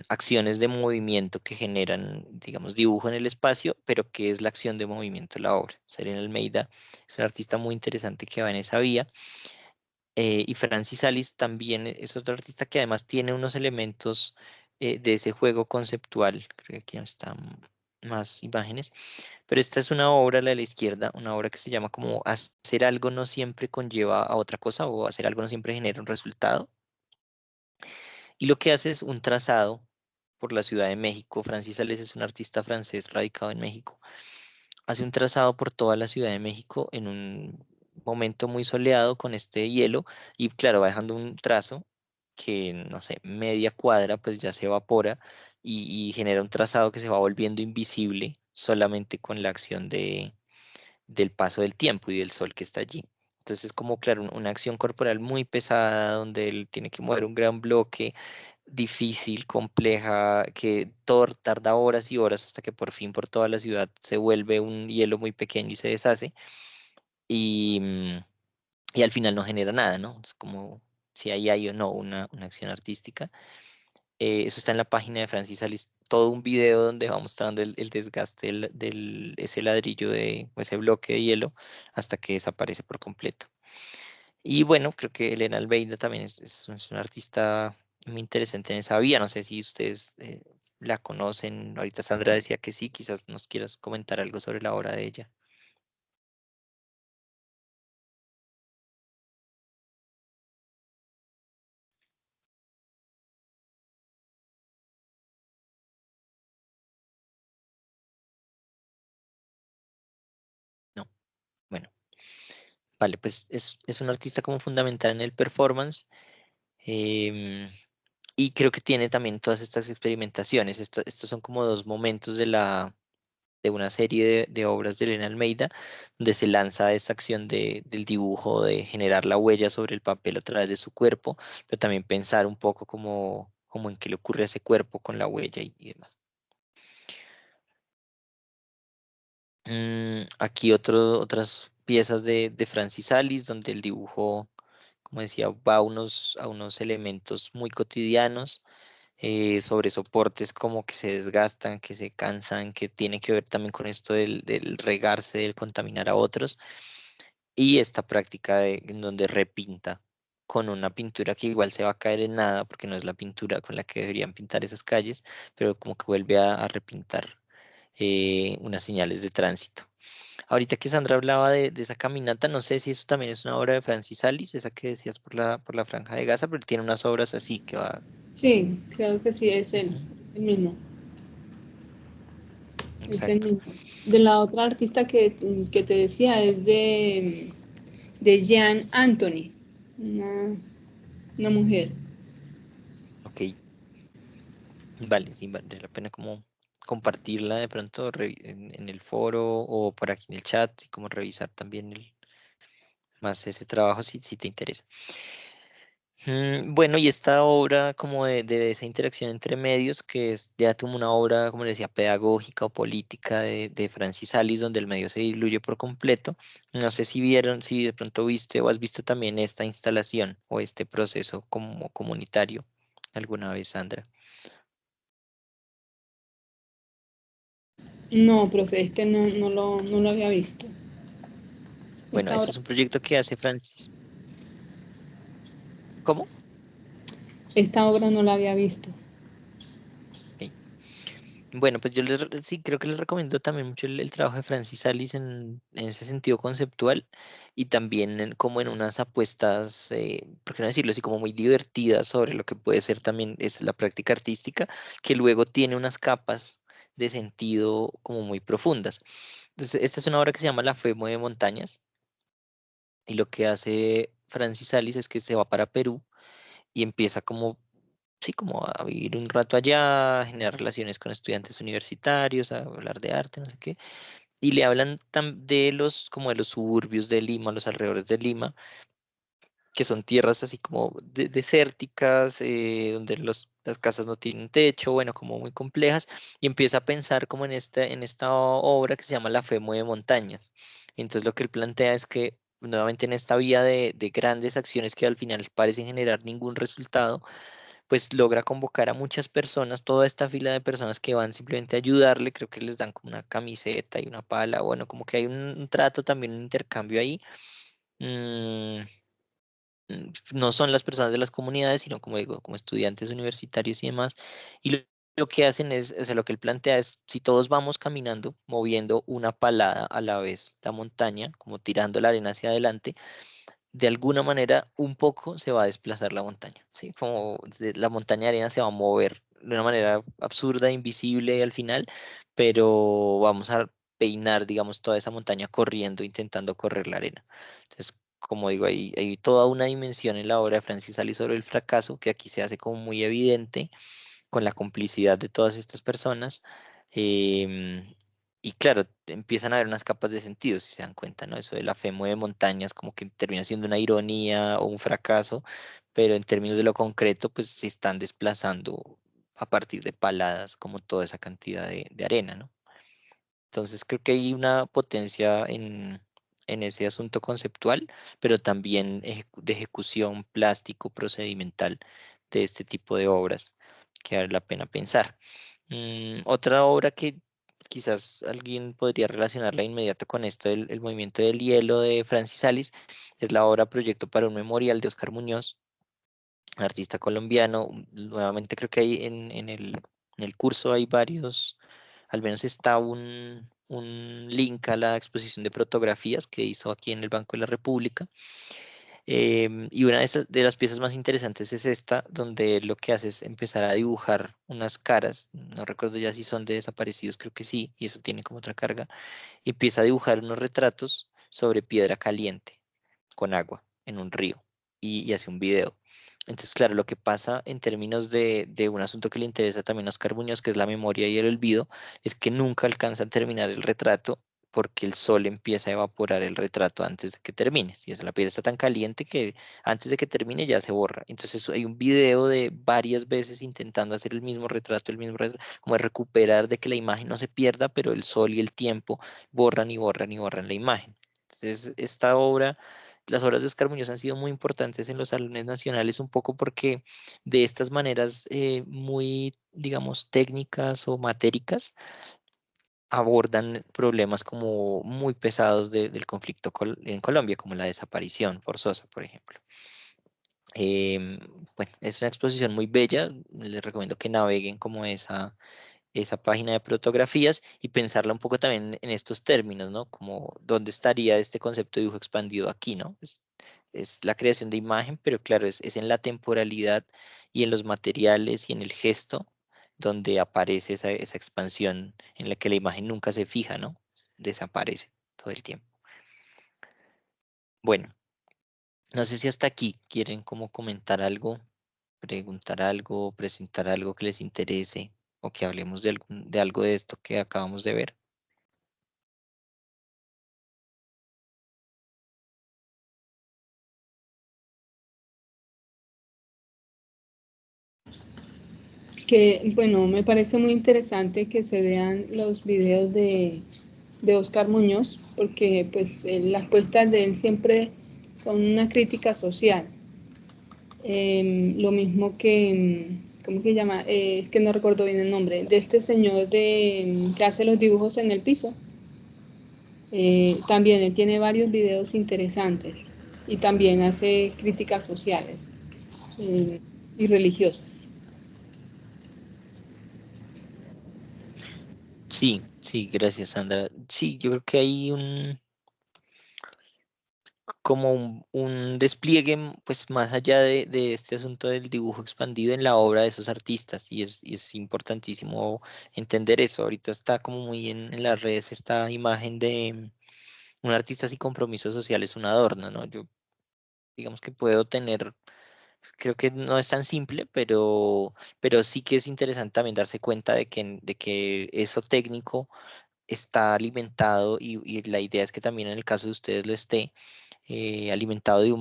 acciones de movimiento que generan, digamos, dibujo en el espacio, pero que es la acción de movimiento de la obra. Elena Almeida es un artista muy interesante que va en esa vía. Y Francis Alice también es otro artista que además tiene unos elementos de ese juego conceptual. Creo que aquí está. más imágenes. Pero esta es una obra, la de la izquierda, una obra que se llama como hacer algo no siempre conlleva a otra cosa o hacer algo no siempre genera un resultado. Y lo que hace es un trazado por la Ciudad de México. Francis Sales es un artista francés radicado en México. Hace un trazado por toda la Ciudad de México en un momento muy soleado con este hielo y claro, va dejando un trazo que, no sé, media cuadra pues ya se evapora y genera un trazado que se va volviendo invisible solamente con la acción del paso del tiempo y del sol que está allí. Entonces es como, claro, una acción corporal muy pesada donde él tiene que mover un gran bloque difícil, compleja, que todo tarda horas y horas hasta que por fin por toda la ciudad se vuelve un hielo muy pequeño y se deshace y, y al final no genera nada, ¿no? Es como si ahí hay o no una acción artística. Eso está en la página de Francis Alice, todo un video donde va mostrando el desgaste ese ladrillo o ese bloque de hielo hasta que desaparece por completo. Y bueno, creo que Elena Almeida también es una artista muy interesante en esa vía. No sé si ustedes la conocen. Ahorita Sandra decía que sí, quizás nos quieras comentar algo sobre la obra de ella. No, bueno, vale, pues es un artista como fundamental en el performance. em, y creo que tiene también todas estas experimentaciones. Estos son como dos momentos de una serie de obras de Elena Almeida, donde se lanza esta acción del dibujo, de generar la huella sobre el papel a través de su cuerpo, pero también pensar un poco como en qué le ocurre a ese cuerpo con la huella y demás. Aquí otras piezas de Francis Alice, donde el dibujo, como decía, va a unos elementos muy cotidianos sobre soportes como que se desgastan, que se cansan, que tiene que ver también con esto del regarse, del contaminar a otros, y esta práctica en donde repinta con una pintura que igual se va a caer en nada, porque no es la pintura con la que deberían pintar esas calles, pero como que vuelve a repintar unas señales de tránsito. Ahorita que Sandra hablaba de esa caminata, no sé si eso también es una obra de Francis Alice, esa que decías por la Franja de Gaza, pero tiene unas obras así que va. Sí, creo que sí, es él, Ujú, el mismo. Es el exacto. mismo. De la otra artista que te decía es de Jean Anthony, una mujer. Ok, vale, sí, vale la pena como compartirla de pronto en el foro o por aquí en el chat y como revisar también más ese trabajo si te interesa. Bueno, y esta obra como de esa interacción entre medios, que es ya como una obra, como le decía, pedagógica o política de Francis Alice, donde el medio se diluye por completo. No sé si vieron, si de pronto viste o has visto también esta instalación o este proceso como comunitario alguna vez, Sandra. No, profe, este no lo había visto. Bueno, Esta este obra, es un proyecto que hace Francis. ¿Cómo? esta obra no la había visto. Ok. Bueno, pues yo sí creo que les recomiendo también mucho el trabajo de Francis Alice en ese sentido conceptual y también como en unas apuestas, por qué no decirlo así, como muy divertidas sobre lo que puede ser también es la práctica artística, que luego tiene unas capas de sentido como muy profundas. Entonces, esta es una obra que se llama La fe mueve montañas y lo que hace Francis Alice es que se va para Perú y empieza como sí, como a vivir un rato allá, a generar relaciones con estudiantes universitarios, a hablar de arte, no sé qué, y le hablan como de los suburbios de Lima, los alrededores de Lima, que son tierras así como desérticas, donde las casas no tienen techo, bueno, como muy complejas, y empieza a pensar como en esta obra que se llama La fe mueve montañas. Entonces lo que él plantea es que nuevamente en esta vía de grandes acciones que al final parecen generar ningún resultado, pues logra convocar a muchas personas, toda esta fila de personas que van simplemente a ayudarle, creo que les dan como una camiseta y una pala, bueno, como que hay un trato también, un intercambio ahí. Mm, no son las personas de las comunidades, sino como digo, como estudiantes universitarios y demás, y lo que hacen es, o sea, lo que él plantea es, si todos vamos caminando, moviendo una palada a la vez la montaña, como tirando la arena hacia adelante, de alguna manera un poco se va a desplazar la montaña, ¿sí? Como la montaña de arena se va a mover de una manera absurda, invisible al final, pero vamos a peinar, digamos, toda esa montaña corriendo, intentando correr la arena. Entonces, como digo, hay toda una dimensión en la obra de Francis Alice sobre el fracaso que aquí se hace como muy evidente con la complicidad de todas estas personas. Y claro, empiezan a haber unas capas de sentido, si se dan cuenta, ¿no? Eso de la fe mueve montañas, como que termina siendo una ironía o un fracaso, pero en términos de lo concreto, pues se están desplazando a partir de paladas, como toda esa cantidad de arena, ¿no? Entonces creo que hay una potencia en ese asunto conceptual, pero también de ejecución plástico, procedimental de este tipo de obras que vale la pena pensar. Otra obra que quizás alguien podría relacionarla de inmediato con esto, el movimiento del hielo de Francis Alice, es la obra Proyecto para un Memorial de Oscar Muñoz, artista colombiano. Nuevamente creo que hay en el curso hay varios, al menos está un link a la exposición de fotografías que hizo aquí en el Banco de la República. Y una de las piezas más interesantes es esta, donde lo que hace es empezar a dibujar unas caras, no recuerdo ya si son de desaparecidos, creo que sí, y eso tiene como otra carga, y empieza a dibujar unos retratos sobre piedra caliente con agua en un río y hace un video. Entonces, claro, lo que pasa en términos de un asunto que le interesa también a Oscar Muñoz, que es la memoria y el olvido, es que nunca alcanza a terminar el retrato porque el sol empieza a evaporar el retrato antes de que termine. Si la piel está tan caliente que antes de que termine ya se borra. Entonces hay un video de varias veces intentando hacer el mismo retrato, como de recuperar de que la imagen no se pierda, pero el sol y el tiempo borran y borran y borran la imagen. Entonces, esta obra, las obras de Oscar Muñoz han sido muy importantes en los salones nacionales, un poco porque de estas maneras muy, digamos, técnicas o matéricas, abordan problemas como muy pesados del conflicto en Colombia, como la desaparición forzosa, por ejemplo. Em, bueno, es una exposición muy bella, les recomiendo que naveguen como esa página de fotografías y pensarla un poco también en estos términos, ¿no? Como dónde estaría este concepto de dibujo expandido aquí, ¿no? Es la creación de imagen, pero claro, es en la temporalidad y en los materiales y en el gesto donde aparece esa expansión en la que la imagen nunca se fija, ¿no? Desaparece todo el tiempo. Bueno, no sé si hasta aquí quieren como comentar algo, preguntar algo, presentar algo que les interese o que hablemos de algo de esto que acabamos de ver. Que, bueno, me parece muy interesante que se vean los videos de Oscar Muñoz, porque pues las puestas de él siempre son una crítica social. Lo mismo que, ¿cómo que se llama? Es que no recuerdo bien el nombre, de este señor que hace los dibujos en el piso. También él tiene varios videos interesantes y también hace críticas sociales eh, y religiosas. Sí, sí, gracias, Sandra. Sí, yo creo que hay como un despliegue, pues más allá de este asunto del dibujo expandido en la obra de esos artistas, y es importantísimo entender eso. Ahorita está como muy en las redes esta imagen de un artista sin compromiso social es un adorno, ¿no? Yo digamos que puedo tener, creo que no es tan simple, pero sí que es interesante también darse cuenta de que eso técnico está alimentado y la idea es que también en el caso de ustedes lo esté alimentado de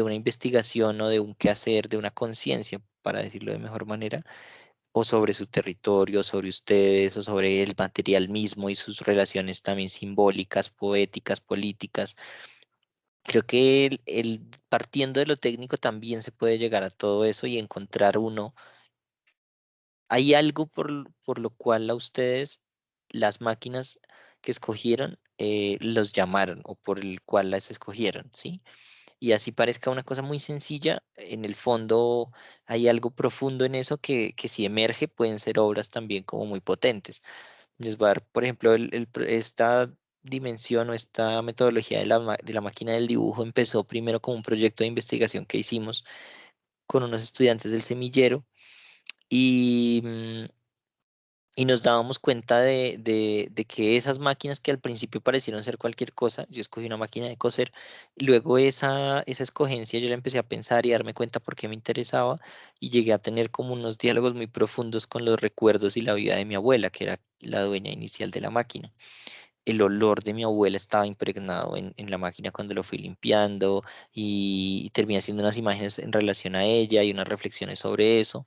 una investigación o de un quehacer, de una conciencia, para decirlo de mejor manera, o sobre su territorio, sobre ustedes, o sobre el material mismo y sus relaciones también simbólicas, poéticas, políticas. Creo que partiendo de lo técnico también se puede llegar a todo eso y encontrar uno. ¿Hay algo por lo cual a ustedes las máquinas que escogieron los llamaron o por el cual las escogieron, ¿sí? y así parezca una cosa muy sencilla, en el fondo hay algo profundo en eso que si emerge pueden ser obras también como muy potentes. Les voy a dar, por ejemplo, esta dimensión o esta metodología de de la máquina del dibujo empezó primero como un proyecto de investigación que hicimos con unos estudiantes del semillero y, y nos dábamos cuenta de que esas máquinas que al principio parecieron ser cualquier cosa, yo escogí una máquina de coser, y luego esa escogencia yo la empecé a pensar y a darme cuenta por qué me interesaba y llegué a tener como unos diálogos muy profundos con los recuerdos y la vida de mi abuela, que era la dueña inicial de la máquina. El olor de mi abuela estaba impregnado en la máquina cuando lo fui limpiando y terminé haciendo unas imágenes en relación a ella y unas reflexiones sobre eso.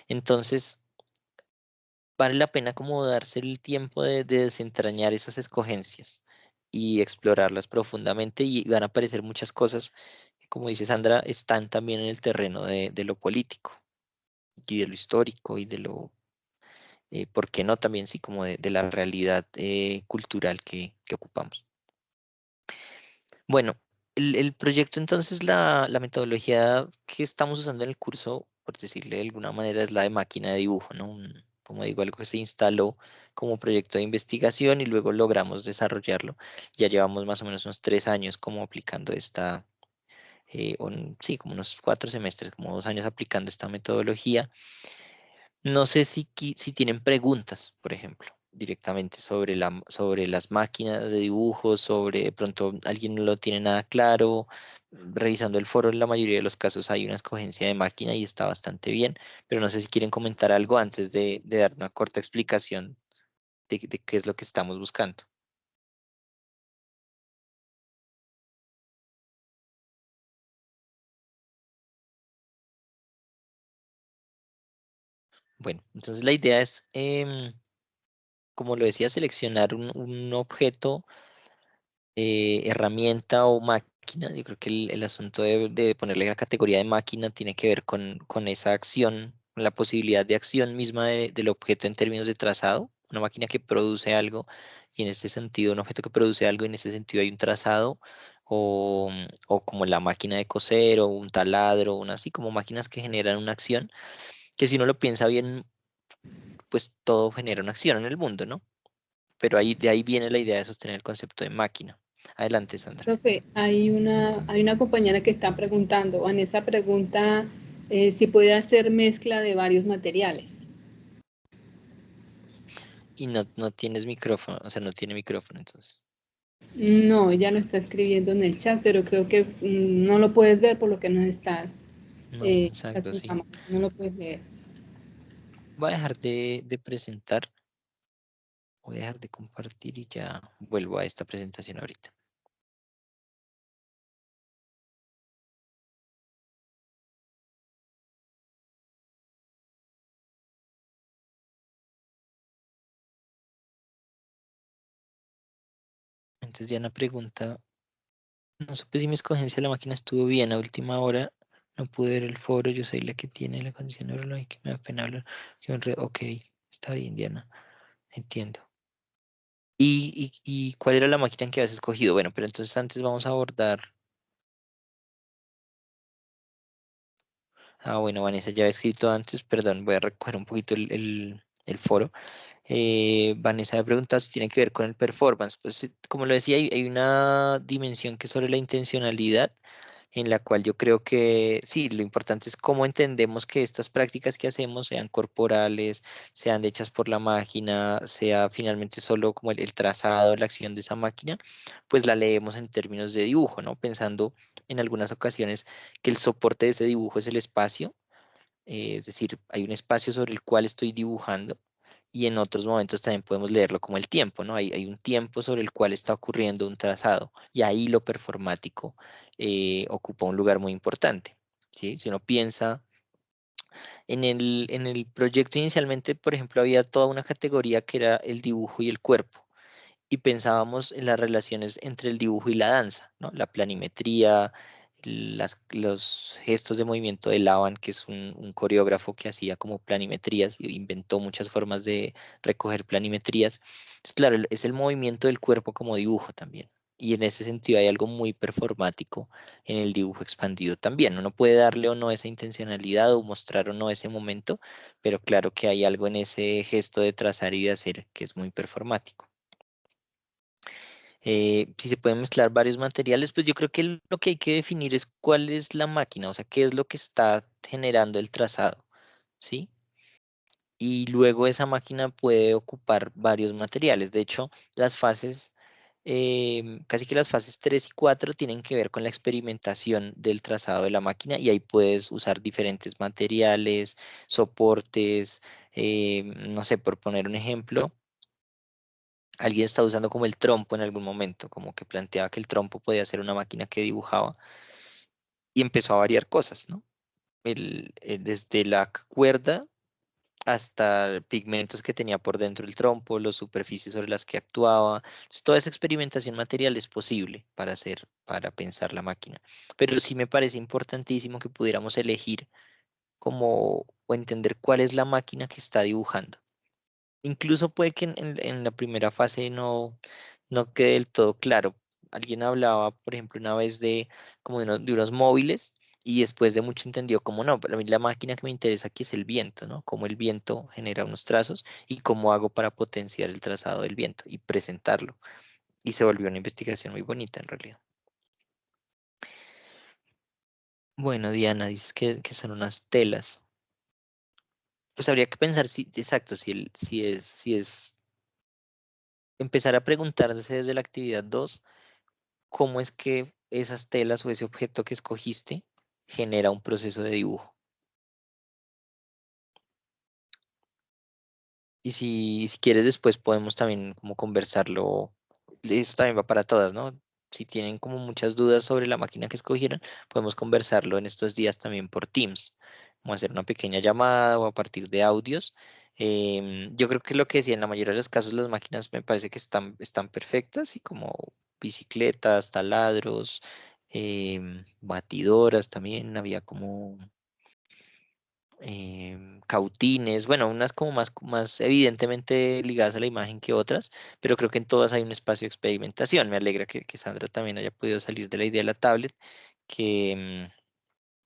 Entonces, vale la pena como darse el tiempo de desentrañar esas escogencias y explorarlas profundamente y van a aparecer muchas cosas que, como dice Sandra, están también en el terreno de lo político y de lo histórico y de lo, ¿por qué no? También sí, como de la realidad cultural que ocupamos. Bueno, el proyecto entonces, la metodología que estamos usando en el curso, por decirle de alguna manera, es la de máquina de dibujo, ¿no? Como digo, algo que se instaló como proyecto de investigación y luego logramos desarrollarlo. Ya llevamos más o menos unos 3 años como aplicando sí, como unos 4 semestres, como 2 años aplicando esta metodología. No sé si tienen preguntas, por ejemplo, directamente sobre sobre las máquinas de dibujo, sobre de pronto alguien no lo tiene nada claro. Revisando el foro, en la mayoría de los casos hay una escogencia de máquina y está bastante bien, pero no sé si quieren comentar algo antes de dar una corta explicación de qué es lo que estamos buscando. Bueno, entonces la idea es, como lo decía, seleccionar un objeto, herramienta o máquina. Yo creo que el asunto de ponerle la categoría de máquina tiene que ver con esa acción, con la posibilidad de acción misma del objeto en términos de trazado. Una máquina que produce algo y en ese sentido, un objeto que produce algo y en ese sentido hay un trazado. O como la máquina de coser o un taladro, así como máquinas que generan una acción, que si uno lo piensa bien, pues todo genera una acción en el mundo, ¿no? Pero de ahí viene la idea de sostener el concepto de máquina. Adelante, Sandra. Profe, hay una compañera que está preguntando, Vanessa pregunta si puede hacer mezcla de varios materiales. Y no tienes micrófono, o sea, no tiene micrófono entonces. No, ella lo está escribiendo en el chat, pero creo que no lo puedes ver por lo que no estás, No, estás exacto, en sí. cámara, no lo puedes leer. Voy a dejar de presentar, voy a dejar de compartir y ya vuelvo a esta presentación ahorita. Entonces Diana pregunta, no supe si mi escogencia de la máquina estuvo bien a última hora, no pude ver el foro, yo soy la que tiene la condición neurológica, me da pena hablar. Ok, está bien, Diana, entiendo. ¿Y cuál era la máquina en que habías escogido? Bueno, pero entonces antes vamos a abordar. Ah, bueno, Vanessa ya había escrito antes, perdón, voy a recoger un poquito el foro. Vanessa me pregunta si tiene que ver con el performance. Pues como lo decía, hay una dimensión que es sobre la intencionalidad, en la cual yo creo que sí, lo importante es cómo entendemos que estas prácticas que hacemos, sean corporales, sean hechas por la máquina, sea finalmente solo como el trazado, la acción de esa máquina, pues la leemos en términos de dibujo, ¿no? Pensando en algunas ocasiones que el soporte de ese dibujo es el espacio, es decir, hay un espacio sobre el cual estoy dibujando y en otros momentos también podemos leerlo como el tiempo, ¿no? Hay un tiempo sobre el cual está ocurriendo un trazado y ahí lo performático ocupa un lugar muy importante, ¿sí? Si uno piensa en el proyecto inicialmente, por ejemplo, había toda una categoría que era el dibujo y el cuerpo y pensábamos en las relaciones entre el dibujo y la danza, ¿no? La planimetría, los gestos de movimiento de Lavan, que es un coreógrafo que hacía como planimetrías y inventó muchas formas de recoger planimetrías. Entonces, claro, es el movimiento del cuerpo como dibujo también. Y en ese sentido hay algo muy performático en el dibujo expandido también. Uno puede darle o no esa intencionalidad o mostrar o no ese momento, pero claro que hay algo en ese gesto de trazar y de hacer que es muy performático. Si se pueden mezclar varios materiales, pues yo creo que lo que hay que definir es cuál es la máquina, o sea, qué es lo que está generando el trazado, ¿sí? Y luego esa máquina puede ocupar varios materiales. De hecho, las fases, casi que las fases 3 y 4 tienen que ver con la experimentación del trazado de la máquina y ahí puedes usar diferentes materiales, soportes, no sé, por poner un ejemplo, alguien está usando como el trompo en algún momento, como que planteaba que el trompo podía ser una máquina que dibujaba y empezó a variar cosas, ¿no? Desde la cuerda hasta pigmentos que tenía por dentro el trompo, las superficies sobre las que actuaba. Entonces, toda esa experimentación material es posible para hacer, para pensar la máquina. Pero sí me parece importantísimo que pudiéramos elegir como o entender cuál es la máquina que está dibujando. Incluso puede que en la primera fase no quede del todo claro. Alguien hablaba, por ejemplo, una vez de como de unos móviles y después de mucho entendió como no, pero a mí la máquina que me interesa aquí es el viento, ¿no? Cómo el viento genera unos trazos y cómo hago para potenciar el trazado del viento y presentarlo. Y se volvió una investigación muy bonita en realidad. Bueno, Diana, dices que son unas telas. Pues habría que pensar si, exacto, si es empezar a preguntarse desde la actividad 2 cómo es que esas telas o ese objeto que escogiste genera un proceso de dibujo. Y si quieres después podemos también como conversarlo, eso también va para todas, ¿no? Si tienen como muchas dudas sobre la máquina que escogieron, podemos conversarlo en estos días también por Teams. Vamos a hacer una pequeña llamada o a partir de audios. Yo creo que lo que decía, en la mayoría de los casos las máquinas me parece que están perfectas y como bicicletas, taladros, batidoras también, había como cautines, bueno, unas como más evidentemente ligadas a la imagen que otras, pero creo que en todas hay un espacio de experimentación. Me alegra que Sandra también haya podido salir de la idea de la tablet, que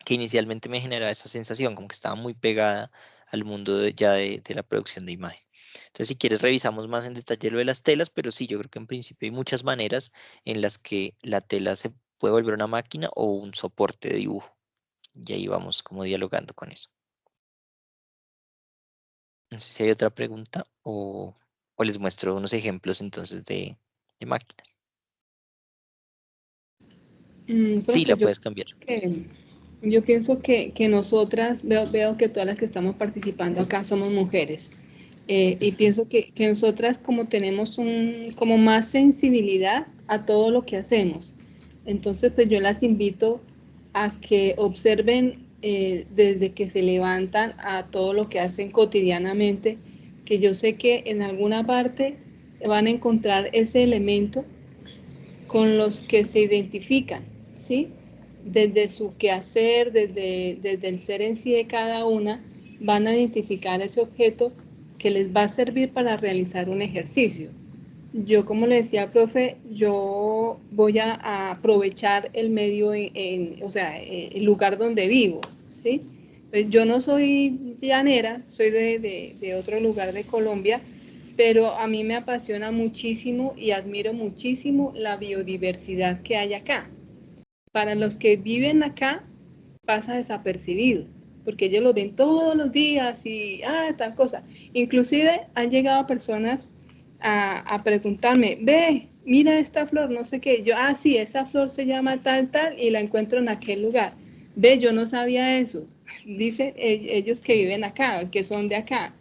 inicialmente me generaba esa sensación, como que estaba muy pegada al mundo de la producción de imagen. Entonces, si quieres, revisamos más en detalle lo de las telas, pero sí, yo creo que en principio hay muchas maneras en las que la tela se puede volver una máquina o un soporte de dibujo. Y ahí vamos como dialogando con eso. No sé si hay otra pregunta o les muestro unos ejemplos entonces de máquinas. Sí, Profe, la puedes cambiar. yo pienso que nosotras, veo que todas las que estamos participando acá somos mujeres. Y Ujú. pienso que nosotras como tenemos como más sensibilidad a todo lo que hacemos. Entonces, pues yo las invito a que observen desde que se levantan a todo lo que hacen cotidianamente, que yo sé que en alguna parte van a encontrar ese elemento con los que se identifican, ¿sí? Desde su quehacer, desde el ser en sí de cada una, van a identificar ese objeto que les va a servir para realizar un ejercicio. Yo, como le decía al profe, yo voy a aprovechar el medio, o sea, el lugar donde vivo, ¿sí? Pues yo no soy llanera, soy de otro lugar de Colombia, pero a mí me apasiona muchísimo y admiro muchísimo la biodiversidad que hay acá. Para los que viven acá, pasa desapercibido, porque ellos lo ven todos los días y, tal cosa. Inclusive han llegado personas a preguntarme, ve, mira esta flor, no sé qué. Yo, sí, esa flor se llama tal, tal, y la encuentro en aquel lugar. Ve, yo no sabía eso. Dicen ellos que viven acá, que son de acá.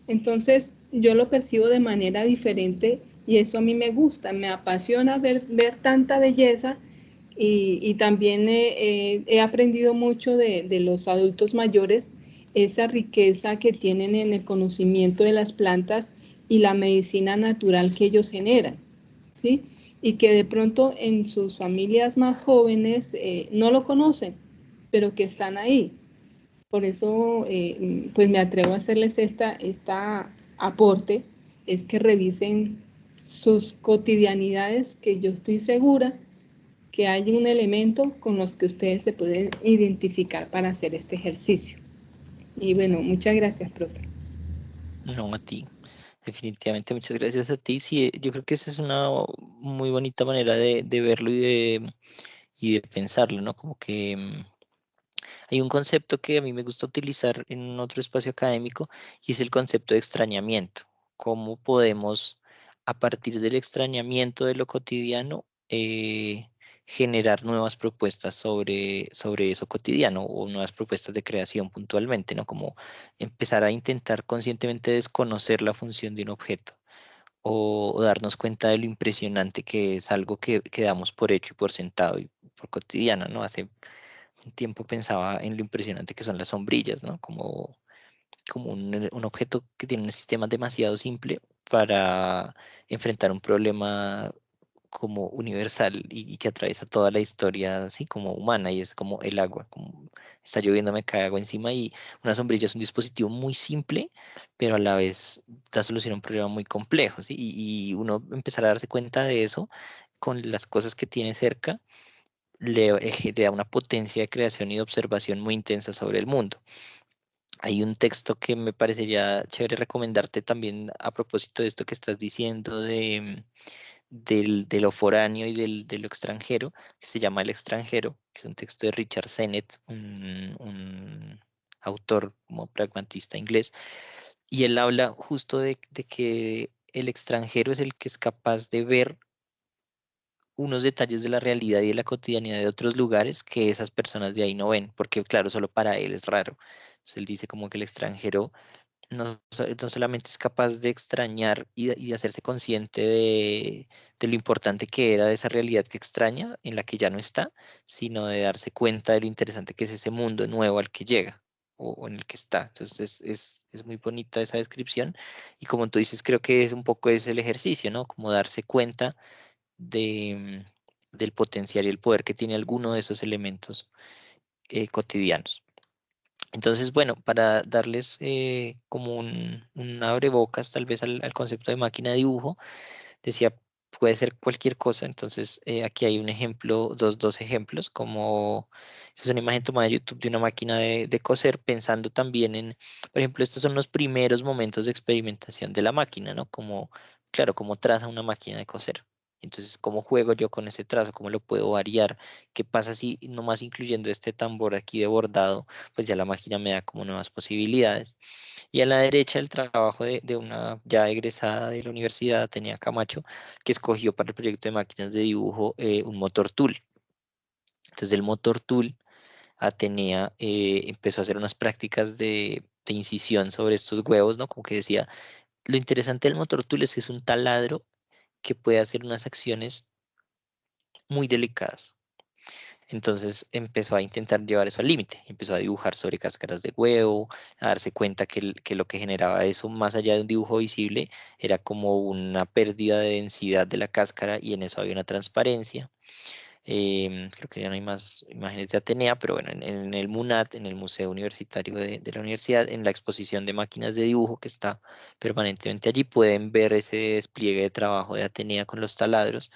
Entonces, yo lo percibo de manera diferente y eso a mí me gusta, me apasiona ver tanta belleza y también he aprendido mucho de los adultos mayores, esa riqueza que tienen en el conocimiento de las plantas y la medicina natural que ellos generan, ¿sí? Y que de pronto en sus familias más jóvenes no lo conocen, pero que están ahí. Por eso, pues me atrevo a hacerles esta aporte, es que revisen sus cotidianidades, que yo estoy segura que hay un elemento con los que ustedes se pueden identificar para hacer este ejercicio. Y bueno, muchas gracias, profe. No, a ti. Definitivamente, muchas gracias a ti. Sí, yo creo que esa es una muy bonita manera de verlo y de pensarlo, ¿no? Como que hay un concepto que a mí me gusta utilizar en otro espacio académico y es el concepto de extrañamiento. ¿Cómo podemos, a partir del extrañamiento de lo cotidiano, generar nuevas propuestas sobre eso cotidiano o nuevas propuestas de creación puntualmente, ¿no? Como empezar a intentar conscientemente desconocer la función de un objeto o darnos cuenta de lo impresionante que es algo que damos por hecho y por sentado y por cotidiano, ¿no? Hace un tiempo pensaba en lo impresionante que son las sombrillas, ¿no? Como un objeto que tiene un sistema demasiado simple para enfrentar un problema como universal y que atraviesa toda la historia así como humana y es como el agua, como está lloviendo me cae agua encima y una sombrilla es un dispositivo muy simple, pero a la vez da solución a un problema muy complejo, ¿sí? Y uno empezar a darse cuenta de eso con las cosas que tiene cerca le da una potencia de creación y de observación muy intensa sobre el mundo. Hay un texto que me parecería chévere recomendarte también a propósito de esto que estás diciendo de lo foráneo y de lo extranjero, que se llama El extranjero, que es un texto de Richard Sennett, un autor como pragmatista inglés, y él habla justo de que el extranjero es el que es capaz de ver unos detalles de la realidad y de la cotidianidad de otros lugares que esas personas de ahí no ven, porque claro, solo para él es raro. Entonces él dice como que el extranjero no solamente es capaz de extrañar y de hacerse consciente de lo importante que era de esa realidad que extraña, en la que ya no está, sino de darse cuenta de lo interesante que es ese mundo nuevo al que llega o en el que está. Entonces es muy bonita esa descripción y como tú dices, creo que es un poco es el ejercicio, ¿no? Como darse cuenta del potencial y el poder que tiene alguno de esos elementos cotidianos. Entonces, bueno, para darles como un abrebocas tal vez al concepto de máquina de dibujo, decía, puede ser cualquier cosa. Entonces, aquí hay un ejemplo, dos ejemplos, como esta es una imagen tomada de YouTube de una máquina de coser, pensando también en, por ejemplo, estos son los primeros momentos de experimentación de la máquina, ¿no? Como, claro, cómo traza una máquina de coser. Entonces, ¿cómo juego yo con ese trazo? ¿Cómo lo puedo variar? ¿Qué pasa si nomás incluyendo este tambor aquí de bordado, pues ya la máquina me da como nuevas posibilidades? Y a la derecha el trabajo de una ya egresada de la universidad, Atenea Camacho, que escogió para el proyecto de máquinas de dibujo un motor tool. Entonces del motor tool, Atenea empezó a hacer unas prácticas de incisión sobre estos huevos, ¿no? Como que decía, lo interesante del motor tool es que es un taladro que puede hacer unas acciones muy delicadas. Entonces empezó a intentar llevar eso al límite, empezó a dibujar sobre cáscaras de huevo, a darse cuenta que lo que generaba eso, más allá de un dibujo visible, era como una pérdida de densidad de la cáscara y en eso había una transparencia. Creo que ya no hay más imágenes de Atenea, pero bueno, en el MUNAT, en el Museo Universitario de la Universidad, en la exposición de máquinas de dibujo que está permanentemente allí, pueden ver ese despliegue de trabajo de Atenea con los taladros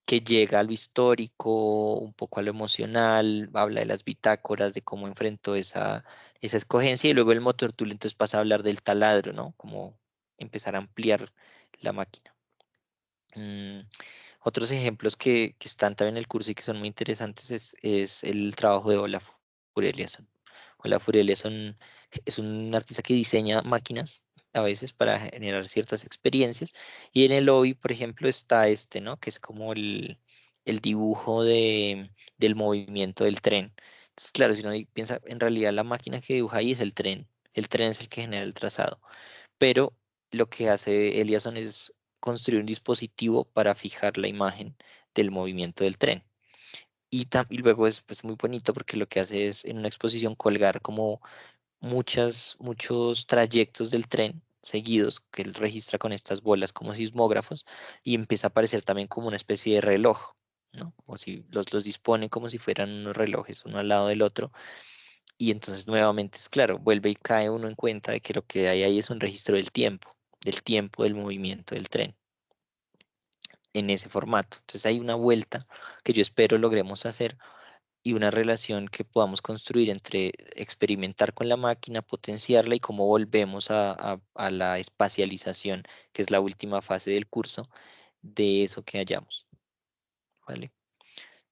que llega a lo histórico, un poco a lo emocional, habla de las bitácoras, de cómo enfrentó esa escogencia, y luego el motor tool entonces pasa a hablar del taladro, ¿no? Como empezar a ampliar la máquina. Mm, Otros ejemplos que están también en el curso y que son muy interesantes es el trabajo de Olaf Fureliasson. Olaf Fureliasson es un artista que diseña máquinas a veces para generar ciertas experiencias. Y en el hobby, por ejemplo, está este, ¿no? Que es como el dibujo del movimiento del tren. Entonces, claro, si uno piensa, en realidad la máquina que dibuja ahí es el tren. El tren es el que genera el trazado, pero lo que hace Eliasson es construir un dispositivo para fijar la imagen del movimiento del tren. Y luego es pues, muy bonito porque lo que hace es en una exposición colgar como muchos trayectos del tren seguidos que él registra con estas bolas como sismógrafos y empieza a aparecer también como una especie de reloj, ¿no? Como si los dispone como si fueran unos relojes uno al lado del otro y entonces nuevamente es claro, vuelve y cae uno en cuenta de que lo que hay ahí es un registro del tiempo del movimiento del tren. en ese formato. Entonces hay una vuelta que yo espero logremos hacer y una relación que podamos construir entre experimentar con la máquina, potenciarla y cómo volvemos a la espacialización, que es la última fase del curso, de eso que hallamos, ¿vale?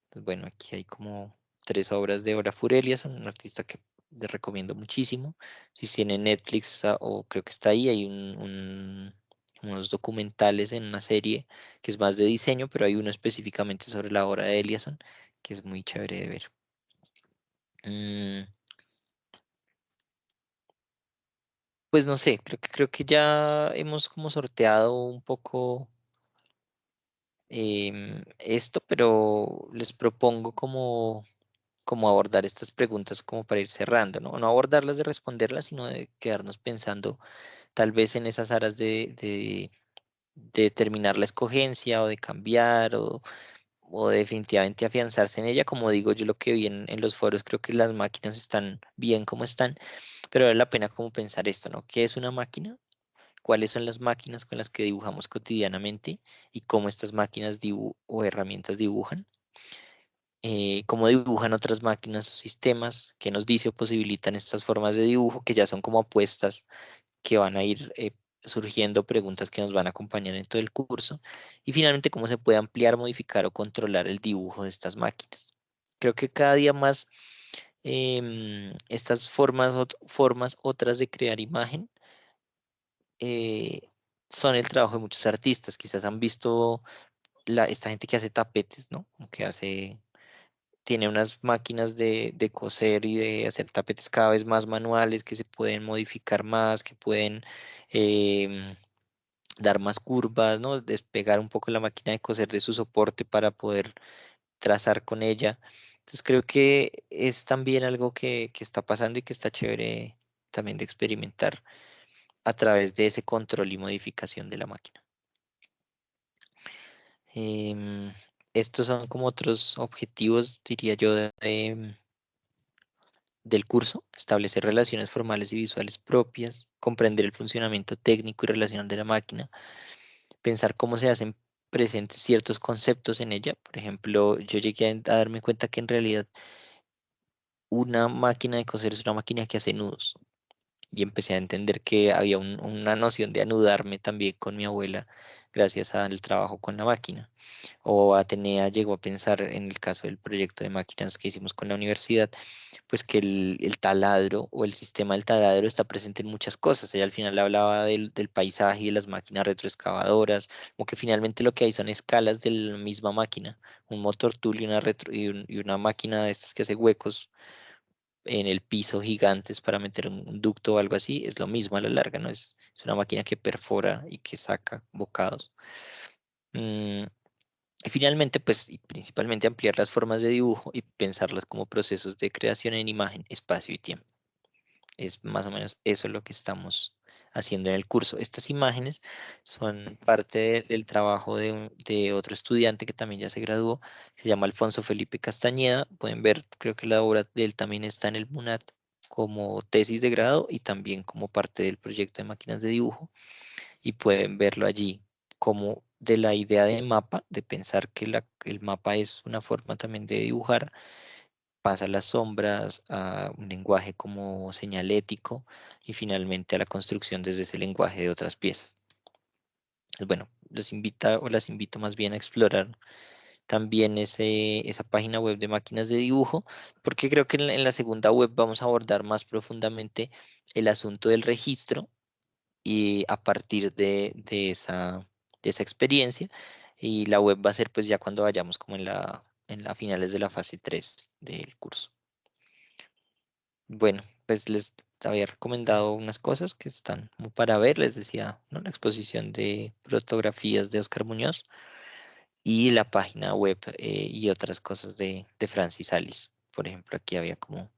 Entonces, bueno, aquí hay como 3 obras de Olafur Eliasson, un artista que les recomiendo muchísimo. Si tienen Netflix, o creo que está ahí, hay unos documentales en una serie que es más de diseño, pero hay uno específicamente sobre la obra de Eliasson que es muy chévere de ver. Mm, Pues no sé, creo que ya hemos como sorteado un poco esto, pero les propongo como abordar estas preguntas como para ir cerrando, ¿no? No abordarlas de responderlas, sino de quedarnos pensando tal vez en esas áreas de terminar la escogencia o de cambiar o definitivamente afianzarse en ella. Como digo, yo lo que vi en los foros, creo que las máquinas están bien como están, pero vale la pena como pensar esto, ¿no? ¿Qué es una máquina? ¿Cuáles son las máquinas con las que dibujamos cotidianamente y cómo estas máquinas o herramientas dibujan? ¿Cómo dibujan otras máquinas o sistemas? ¿Qué nos dice o posibilitan estas formas de dibujo que ya son como apuestas que van a ir surgiendo preguntas que nos van a acompañar en todo el curso? Y finalmente, ¿cómo se puede ampliar, modificar o controlar el dibujo de estas máquinas? Creo que cada día más estas formas otras de crear imagen eh, son el trabajo de muchos artistas. Quizás han visto esta gente que hace tapetes, ¿no? Como que tiene unas máquinas de coser y de hacer tapetes cada vez más manuales que se pueden modificar más, que pueden em, dar más curvas, ¿no? Despegar un poco la máquina de coser de su soporte para poder trazar con ella. Entonces creo que es también algo que está pasando y que está chévere también de experimentar a través de ese control y modificación de la máquina. Em, Estos son como otros objetivos, diría yo, del curso: establecer relaciones formales y visuales propias, comprender el funcionamiento técnico y relacional de la máquina, pensar cómo se hacen presentes ciertos conceptos en ella. Por ejemplo, yo llegué a darme cuenta que en realidad una máquina de coser es una máquina que hace nudos. Y empecé a entender que había una noción de anudarme también con mi abuela gracias al trabajo con la máquina. O Atenea llegó a pensar en el caso del proyecto de máquinas que hicimos con la universidad, pues que el taladro o el sistema del taladro está presente en muchas cosas. Ella al final hablaba del paisaje y de las máquinas retroexcavadoras, como que finalmente lo que hay son escalas de la misma máquina, un motor tool y y una máquina de estas que hace huecos en el piso gigantes para meter un ducto o algo así, es lo mismo a la larga, ¿no? Es una máquina que perfora y que saca bocados. Mm, y finalmente, pues, y principalmente ampliar las formas de dibujo y pensarlas como procesos de creación en imagen, espacio y tiempo. Es más o menos eso lo que estamos haciendo en el curso. Estas imágenes son parte del trabajo de otro estudiante que también ya se graduó, se llama Alfonso Felipe Castañeda. Pueden ver, creo que la obra de él también está en el MUNAT como tesis de grado y también como parte del proyecto de máquinas de dibujo, y pueden verlo allí como de la idea de mapa, de pensar que el mapa es una forma también de dibujar, pasa a las sombras, a un lenguaje como señalético y finalmente a la construcción desde ese lenguaje de otras piezas. Pues bueno, los invita o las invito más bien a explorar también esa página web de máquinas de dibujo, porque creo que en la segunda web vamos a abordar más profundamente el asunto del registro y a partir de esa experiencia. Y la web va a ser pues ya cuando vayamos como en la finales de la fase 3 del curso. Bueno, pues les había recomendado unas cosas que están como para ver. Les decía, ¿no? La exposición de fotografías de Oscar Muñoz y la página web, y otras cosas de Francis Alice. Por ejemplo, aquí había como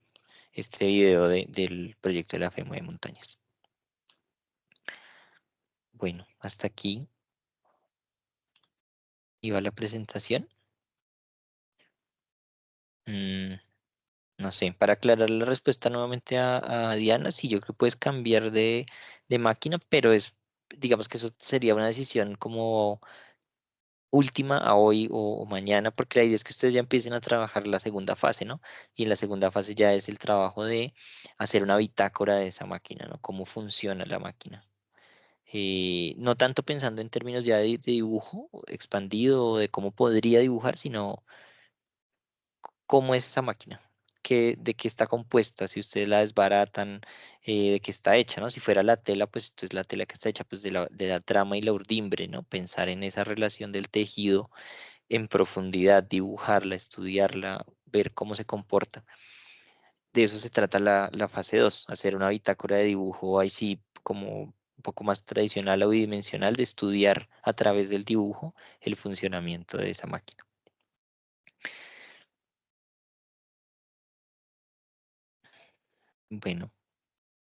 este video del proyecto de la FEMU de montañas. Bueno, hasta aquí iba la presentación. Mm, no sé, para aclarar la respuesta nuevamente a Diana, sí, yo creo que puedes cambiar de máquina, pero digamos que eso sería una decisión como última a hoy o mañana, porque la idea es que ustedes ya empiecen a trabajar la segunda fase, ¿no? Y en la segunda fase ya es el trabajo de hacer una bitácora de esa máquina, ¿no? Cómo funciona la máquina. No tanto pensando en términos ya de dibujo expandido o de cómo podría dibujar, sino cómo es esa máquina, de qué está compuesta, si ustedes la desbaratan, de qué está hecha, ¿no? Si fuera la tela, pues entonces la tela que está hecha pues de la trama y la urdimbre, ¿no? Pensar en esa relación del tejido en profundidad, dibujarla, estudiarla, ver cómo se comporta. De eso se trata la fase 2, hacer una bitácora de dibujo, ahí sí, como un poco más tradicional o bidimensional, de estudiar a través del dibujo el funcionamiento de esa máquina. Bueno,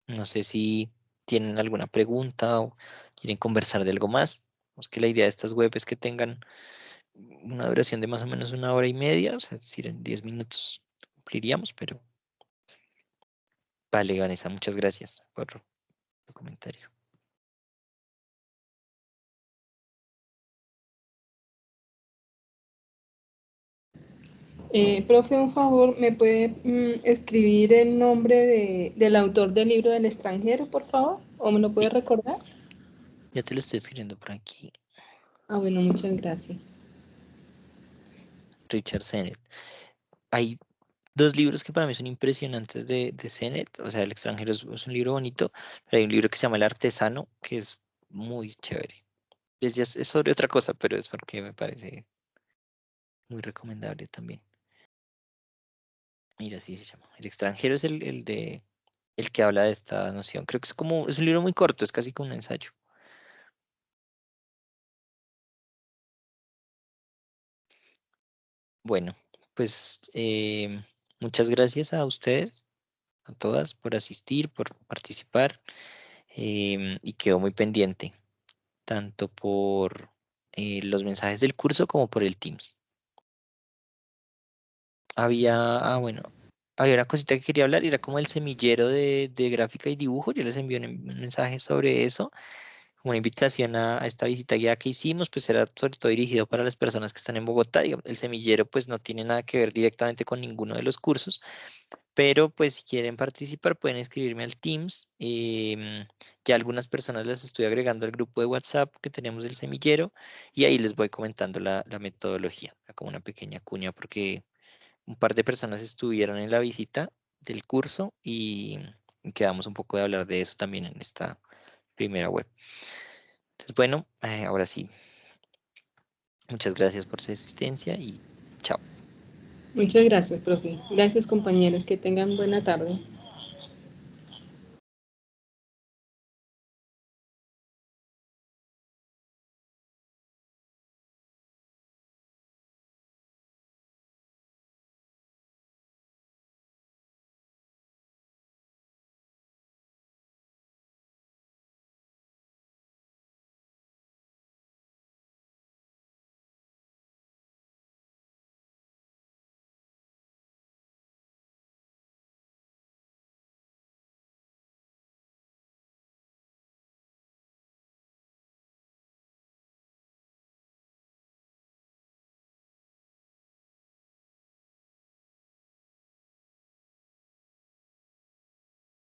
no sé si tienen alguna pregunta o quieren conversar de algo más. Es que la idea de estas webs es que tengan una duración de más o menos 1 hora y media, o sea, es decir, en 10 minutos cumpliríamos, pero vale, Vanessa, muchas gracias por tu comentario. Profe, un favor, ¿me puede escribir el nombre del autor del libro del extranjero, por favor? ¿O me lo puede Sí, recordar? ya te lo estoy escribiendo por aquí. Ah, bueno, muchas gracias. Richard Sennett. Hay dos libros que para mí son impresionantes de Sennett. O sea, El extranjero es un libro bonito, pero hay un libro que se llama El artesano, que es muy chévere. Es sobre otra cosa, pero es porque me parece muy recomendable también. Mira, así se llama. El extranjero es el que habla de esta noción. Creo que es un libro muy corto, es casi como un ensayo. Bueno, pues muchas gracias a ustedes, a todas, por asistir, por participar, y quedo muy pendiente, tanto por los mensajes del curso como por el Teams. Bueno, había una cosita que quería hablar, y era como el semillero de gráfica y dibujo. Yo les envié un mensaje sobre eso, como una invitación a esta visita guiada que hicimos, pues era sobre todo dirigido para las personas que están en Bogotá. Digamos, el semillero pues no tiene nada que ver directamente con ninguno de los cursos, pero pues si quieren participar pueden escribirme al Teams. Ya algunas personas las estoy agregando al grupo de WhatsApp que tenemos del semillero, y ahí les voy comentando la metodología, como una pequeña cuña, porque un par de personas estuvieron en la visita del curso y quedamos un poco de hablar de eso también en esta primera web. Entonces, bueno, ahora sí, muchas gracias por su asistencia y chao. Muchas gracias, profe. Gracias, compañeros. Que tengan buena tarde.